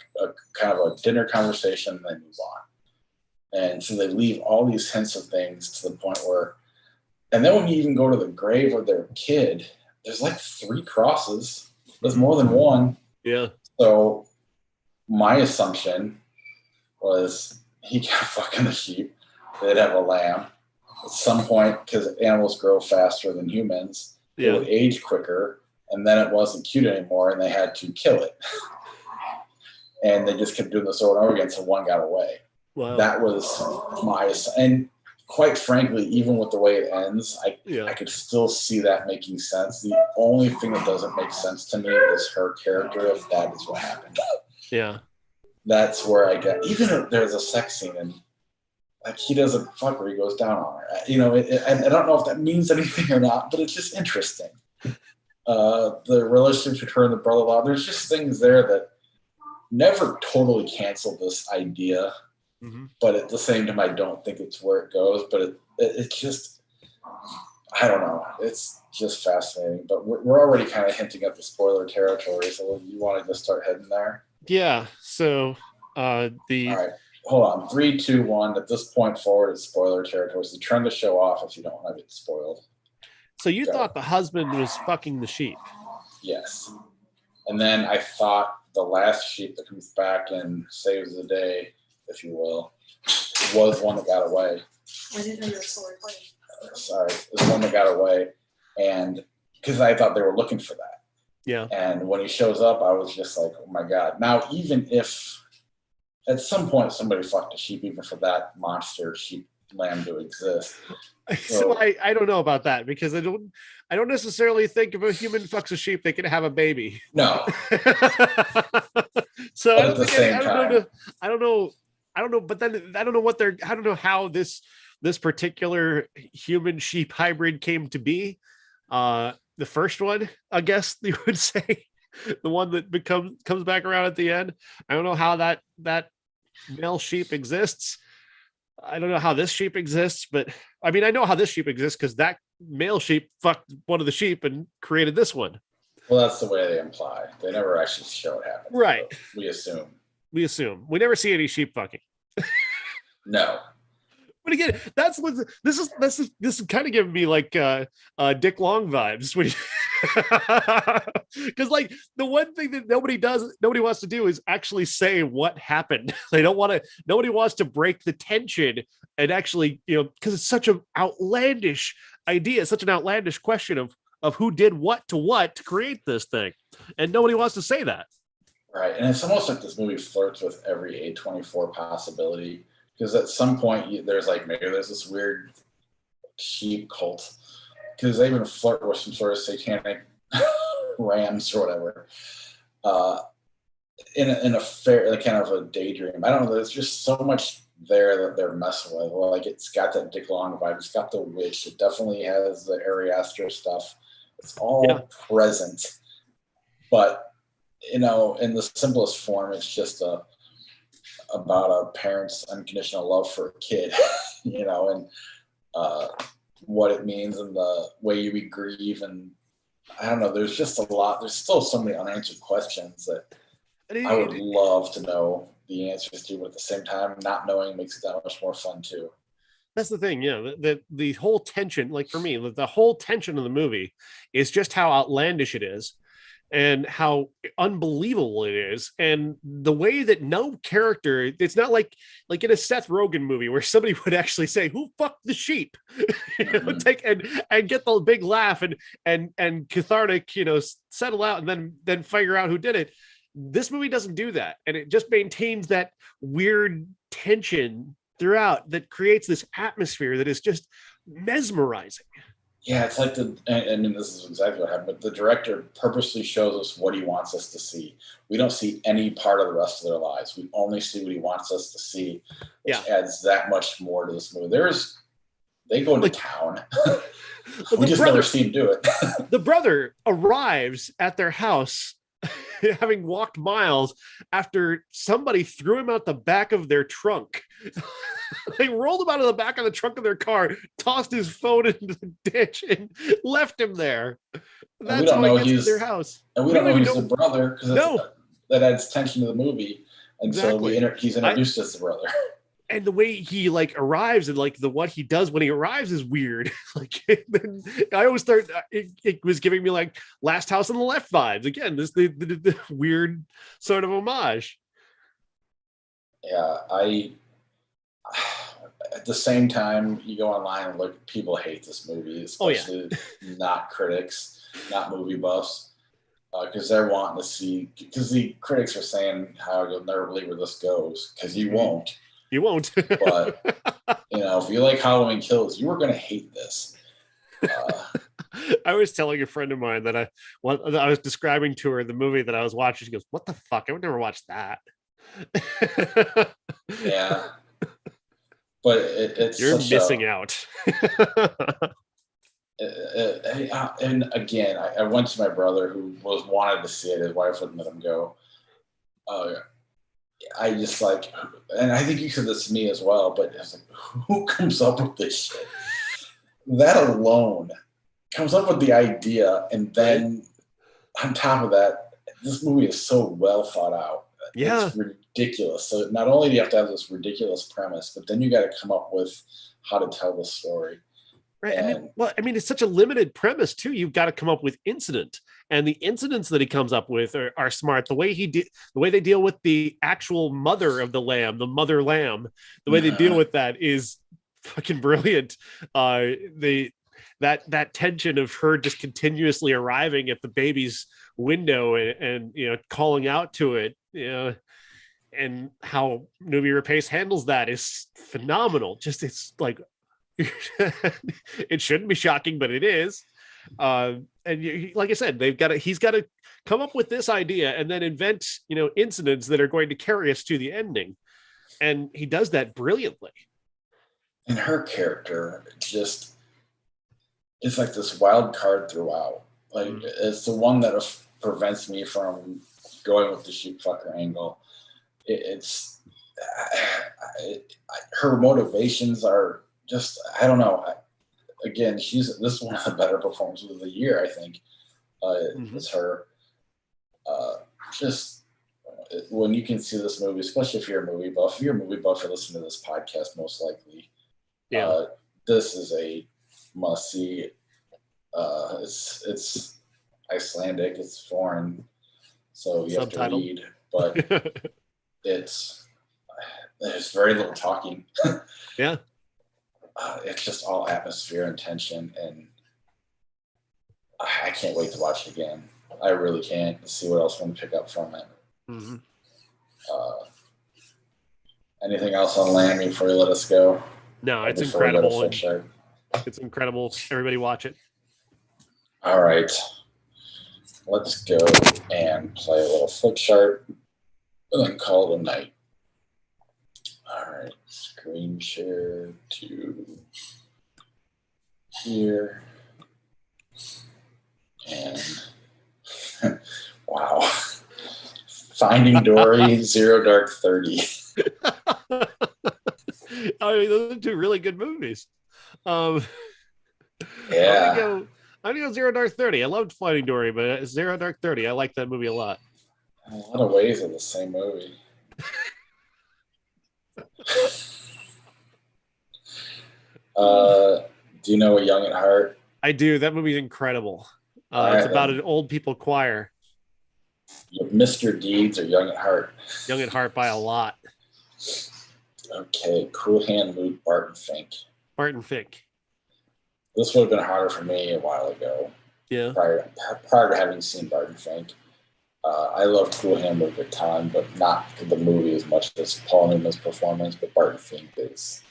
kind of a dinner conversation and they move on. And so they leave all these hints of things to the point where, and then when you even go to the grave of their kid, there's like 3 crosses. There's more than one. Yeah. So my assumption was he got fucking the sheep. They'd have a lamb. At some point, because animals grow faster than humans, they would age quicker. And then it wasn't cute anymore, and they had to kill it. And they just kept doing this over and over again, so one got away. Wow. That was and quite frankly, even with the way it ends, I could still see that making sense. The only thing that doesn't make sense to me is her character, if that is what happened. Yeah. That's where I get, even if there's a sex scene and like he doesn't fuck her, he goes down on her. And I don't know if that means anything or not, but it's just interesting. The relationship between her and the brother-in-law, there's just things there that never totally cancel this idea. Mm-hmm. But at the same time, I don't think it's where it goes. But it's just, I don't know. It's just fascinating, but we're already kind of hinting at the spoiler territory. So you want to just start heading there? Yeah. So All the right. Hold on. 3, 2, 1. At this point forward, it's spoiler territory. So turn the show off if you don't want to get spoiled. so you Go. thought the husband was fucking the sheep. Yes. And then I thought the last sheep that comes back and saves the day, if you will, was one that got away. I didn't know you were still recording. Sorry, this one that got away, and because I thought they were looking for that. Yeah. And when he shows up, I was just like, oh my God. Now, even if at some point somebody fucked a sheep, even for that monster sheep lamb to exist. So I don't know about that because I don't necessarily think if a human fucks a sheep, they can have a baby. No. So But I at the don't same think time, I don't know, but then I don't know what they're I don't know how this particular human sheep hybrid came to be. The first one, I guess you would say, the one that comes back around at the end. I don't know how that male sheep exists. I don't know how this sheep exists, but I mean, I know how this sheep exists because that male sheep fucked one of the sheep and created this one. well, that's the way they imply. They never actually show it happen. Right. We assume. We never see any sheep fucking. No. But again, that's what this is kind of giving me like Dick Long vibes when because like the one thing that nobody wants to do is actually say what happened. They don't want to, nobody wants to break the tension and actually, because it's such an outlandish idea, such an outlandish question of who did what to create this thing. And nobody wants to say that. Right. And it's almost like this movie flirts with every A24 possibility. Because at some point, there's like, maybe there's this weird sheep cult. Because they even flirt with some sort of satanic rams or whatever. In a fair, like kind of a daydream. I don't know. There's just so much there that they're messing with. Well, like it's got that Dick Long vibe. It's got the witch. It definitely has the Ari Aster stuff. It's all present. But, in the simplest form, it's just about a parent's unconditional love for a kid, and what it means and the way we grieve. And I don't know, there's just a lot. There's still so many unanswered questions that I would love to know the answers to, but at the same time, not knowing makes it that much more fun too. That's the thing, the whole tension, like for me, the whole tension of the movie is just how outlandish it is and how unbelievable it is, and the way that no character, it's not like in a Seth Rogen movie where somebody would actually say who fucked the sheep. Take and get the big laugh and cathartic, settle out and then figure out who did it. This movie doesn't do that, and it just maintains that weird tension throughout that creates this atmosphere that is just mesmerizing. Yeah, it's like I mean, this is exactly what happened, but the director purposely shows us what he wants us to see. We don't see any part of the rest of their lives. We only see what he wants us to see, which adds that much more to this movie. They go into town. We just never see him do it. The brother arrives at their house having walked miles after somebody threw him out the back of their trunk. They rolled him out of the back of the trunk of their car, tossed his phone into the ditch, and left him there. That's how he gets to their house. And we don't know he's the brother, because that adds tension to the movie. And exactly. So he's introduced as the brother. And the way he arrives and what he does when he arrives is weird. I always thought it was giving me like Last House on the Left vibes. Again, the weird sort of homage. Yeah, at the same time, you go online and look, people hate this movie, especially not critics, not movie buffs, because they're wanting to see, because the critics are saying how you'll never believe where this goes, because you won't. You won't. But, if you like Halloween Kills, you are going to hate this. I was telling a friend of mine that I was describing to her the movie that I was watching. She goes, "What the fuck? I would never watch that." Yeah. But it's you're missing out. And again, I went to my brother who wanted to see it. His wife wouldn't let him go. I just and I think you said this to me as well, but it's like, who comes up with this shit? that alone comes up with the idea, and then on top of that, this movie is so well thought out. Yeah. It's ridiculous. So not only do you have to have this ridiculous premise, but then you got to come up with how to tell the story. Right. And, I mean, it's such a limited premise too. You've got to come up with incident, and the incidents that he comes up with are smart. The way the way they deal with the actual mother of the lamb, the mother lamb, the way they deal with that is fucking brilliant. That tension of her just continuously arriving at the baby's window and calling out to it, and how Numi Rapace handles that is phenomenal. Just it's like it shouldn't be shocking, but it is. And like I said, he's got to come up with this idea and then invent, incidents that are going to carry us to the ending. And he does that brilliantly. And her character just is like this wild card throughout. Like it's the one that prevents me from going with the sheep fucker angle. Her motivations are just, I don't know. Again, this is one of the better performances of the year, I think. Is her. Just when you can see this movie, especially if you're a movie buff, you're listening to this podcast, most likely. Yeah. This is a must see. It's Icelandic, it's foreign, so you have to read, but there's very little talking. Yeah. It's just all atmosphere and tension, and I can't wait to watch it again. I really can't. See what else I'm going to pick up from it. Mm-hmm. Anything else on Land before you let us go? No, it's incredible. It's incredible. Everybody watch it. All right. Let's go and play a little flip chart and then call it a night. All right. Screen share to here. And wow. Finding Dory, Zero Dark 30. I mean, those are two really good movies. Yeah. I'm gonna go Zero Dark 30. I loved Finding Dory, but Zero Dark 30, I like that movie a lot. In a lot of ways, it's the same movie. Do you know A Young at Heart? I do. That movie's incredible. It's about an old people choir. Mr. Deeds or Young at Heart? Young at Heart by a lot. Okay, Cool Hand Luke, Barton Fink. Barton Fink. This would have been harder for me a while ago. Yeah. Prior to having seen Barton Fink. I love Cool Hand Luke a ton, but not the movie as much as Paul Newman's performance, but Barton Fink is...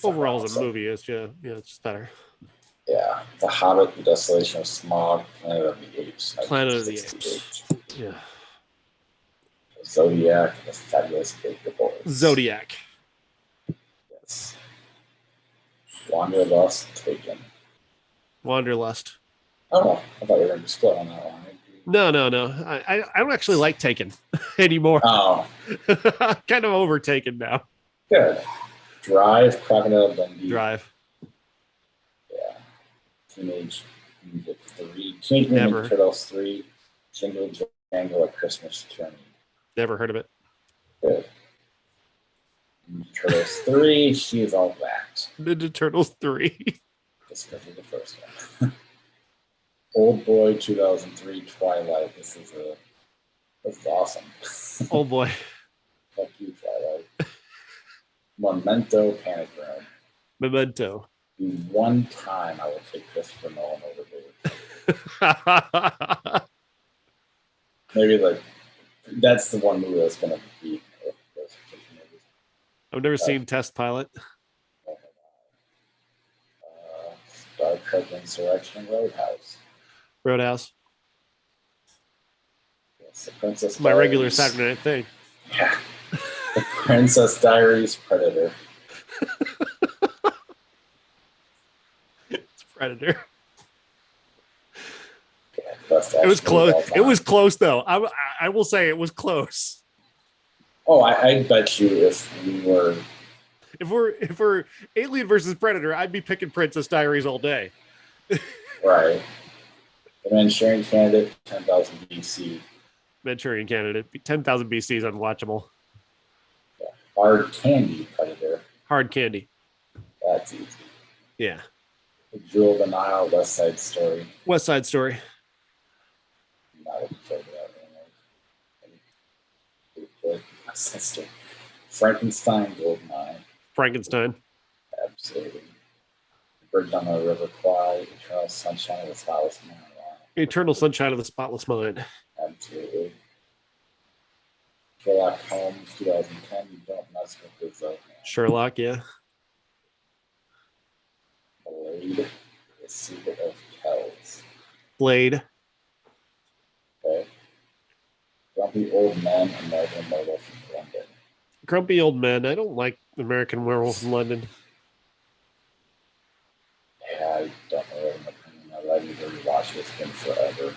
Overall, as a movie, it's just better. Yeah. The Hobbit, The Desolation of Smaug, Planet of the Apes. Planet of the Apes. Yeah. Zodiac, The Fabulous Baker Boys. Zodiac. Yes. Wanderlust, Taken. Wanderlust. Oh, I thought we were going to split on that one. No. I don't actually like Taken anymore. Oh. Kind of over Taken now. Good. Drive, Crocodile Dundee. Drive. Yeah. Teenage Mutant 3. Teenage Mutant Ninja Turtles 3. Jingle Jangle at Christmas Journey. Never heard of it. Good. Ninja Turtles 3. She Is All That. Ninja Turtles 3. Discover the first one. Old Boy 2003 Twilight. This is awesome. Oh boy. Fuck you, Twilight. Memento, Panic Room. Memento. The one time I will take Christopher Nolan over David. Maybe that's the one movie that's going to beat those movies. I've never seen Test Pilot. Star Trek Insurrection, Roadhouse. Yes, the Princess My Diaries. regular Saturday night thing. Yeah. The Princess Diaries, Predator. It's Predator. Yeah, it was close. It was close, though. I will say it was close. Oh, I bet you if we were if we're Alien versus Predator, I'd be picking Princess Diaries all day. Right. The Manchurian Candidate, 10,000 BC. Manchurian Candidate, 10,000 BC is unwatchable. Yeah. Hard Candy Predator. Hard Candy. That's easy. Yeah. The Jewel of the Nile, West Side Story. West Side Story. Not looking forward to that anymore. West Side Story. Frankenstein, Goldeneye. Frankenstein. Absolutely. Bridge on the River Kwai, Eternal Sunshine of the Spotless Mind. Eternal Sunshine of the Spotless Mind. Absolutely. Sherlock Holmes, 2010. You don't mess with this up, man. Sherlock, yeah. Blade, The Secret of Kells. Blade. Okay. Grumpy Old Men, American Werewolf in London. Grumpy Old Men. I don't like American Werewolf in London. Yeah, I don't know what my opinion. I like to rewatch it. It's been forever.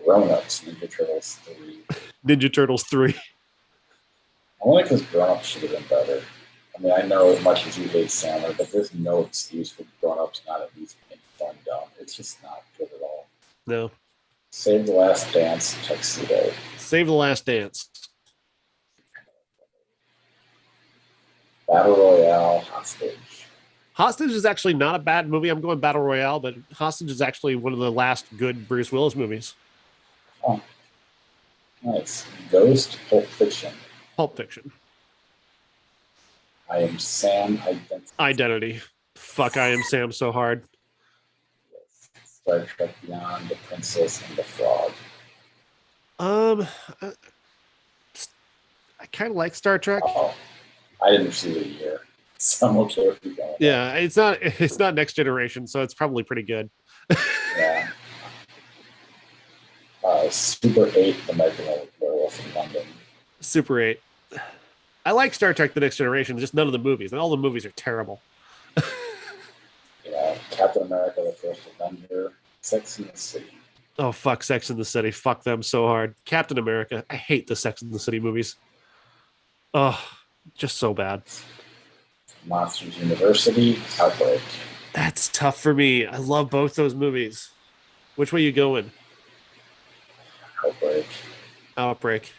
Grown Ups, Ninja Turtles 3. Ninja Turtles 3. Only because Grown Ups should have been better. I mean, I know as much as you hate Sandler, but there's no excuse for Grown Ups not at least being fun dumb. It's just not good at all. No. Save the Last Dance, Tuxedo. Save the Last Dance. Battle Royale, Hostage. Hostage is actually not a bad movie. I'm going Battle Royale, but Hostage is actually one of the last good Bruce Willis movies. Oh, nice. Ghost, Pulp Fiction. Pulp Fiction. I Am Sam, Identity. Fuck, I Am Sam so hard. Star Trek Beyond, The Princess and the Frog. I kind of like Star Trek. Oh, I didn't see it here, so I'm okay with you going. Yeah, it's not Next Generation, so it's probably pretty good. Yeah. Super 8, The American Werewolf in London. Super 8. I like Star Trek The Next Generation, just none of the movies. And all the movies are terrible. Yeah, Captain America, The First Avenger, Sex and the City. Oh, fuck Sex and the City. Fuck them so hard. Captain America. I hate the Sex and the City movies. Oh, just so bad. Monsters University, Outbreak. That's tough for me. I love both those movies. Which way you going? Outbreak. Outbreak.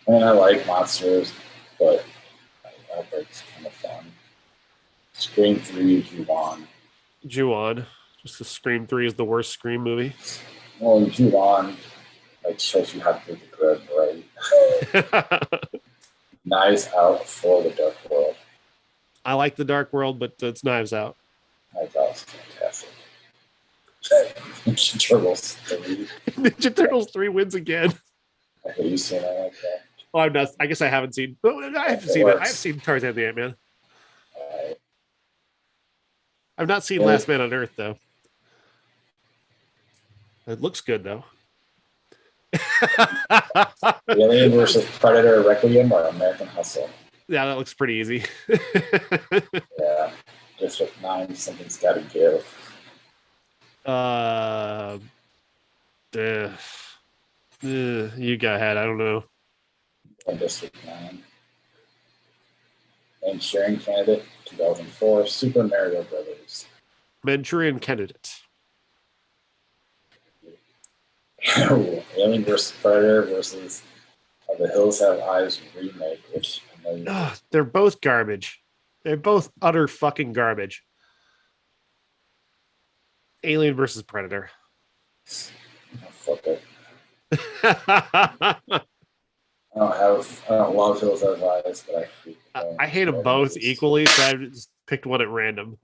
I mean, I like monsters, but Outbreak's kind of fun. Scream 3, Ju-On. Ju-On. Just the Scream 3 is the worst Scream movie. Well, Ju-On like shows you how to do the good, right? Knives Out for the Dark World. I like The Dark World, but it's Knives Out. Knives Out's fantastic. Ninja Turtles 3. Ninja Turtles 3 wins again. Have you seen it like that? Oh, I'm not. I guess I haven't seen. Oh, I haven't seen it. I've seen Tarzan the Ant-Man. I've not seen Last Man on Earth though. It looks good though. Alien versus Predator, Requiem, or American Hustle? Yeah, that looks pretty easy. Yeah, District 9, something's got to give. You go ahead. I don't know. District 9. Manchurian Candidate, 2004. Super Mario Brothers. Manchurian Candidate. Alien versus Predator versus The Hills Have Eyes remake, which I know they're both garbage. They're both utter fucking garbage. Alien versus Predator. Fuck it. I don't love Hills Have Eyes, but I hate them both equally, so I just picked one at random.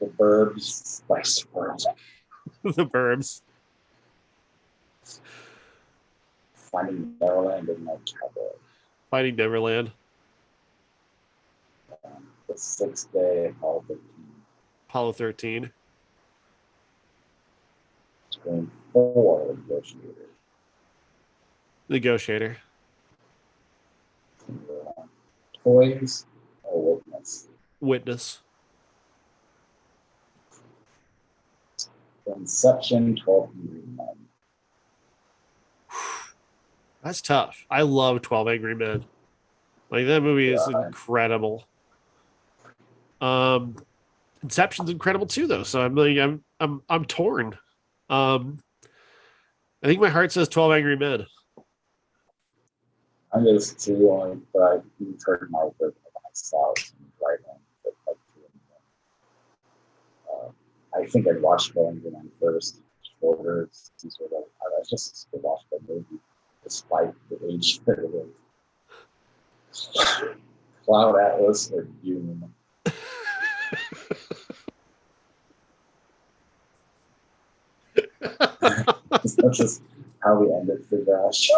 The Burbs, Spice World. The Burbs. Finding Neverland and Night Cowboy. Finding Neverland. The Sixth Day, Apollo 13. Apollo 13. Scream 4, Negotiator. Negotiator. Toys, or Witness. Witness. Inception, 12 Angry Men. That's tough. I love 12 Angry Men. Like that movie is Yeah. incredible. Inception's incredible too, though. So I'm torn. Um, I think my heart says 12 Angry Men. I'm just too on, but you've heard my version of myself right on. But like, I think I'd watched Bowling when I first shorter, sort of. I just watched the movie despite the age that it is. Cloud Atlas or Dune. That's just how we end it for Josh.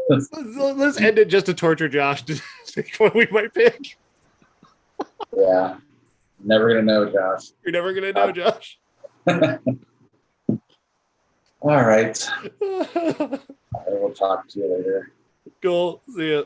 Let's end it just to torture Josh to think what we might pick. Yeah. Never gonna know, Josh. You're never gonna know, Josh. All right. I will talk to you later. Cool. See ya.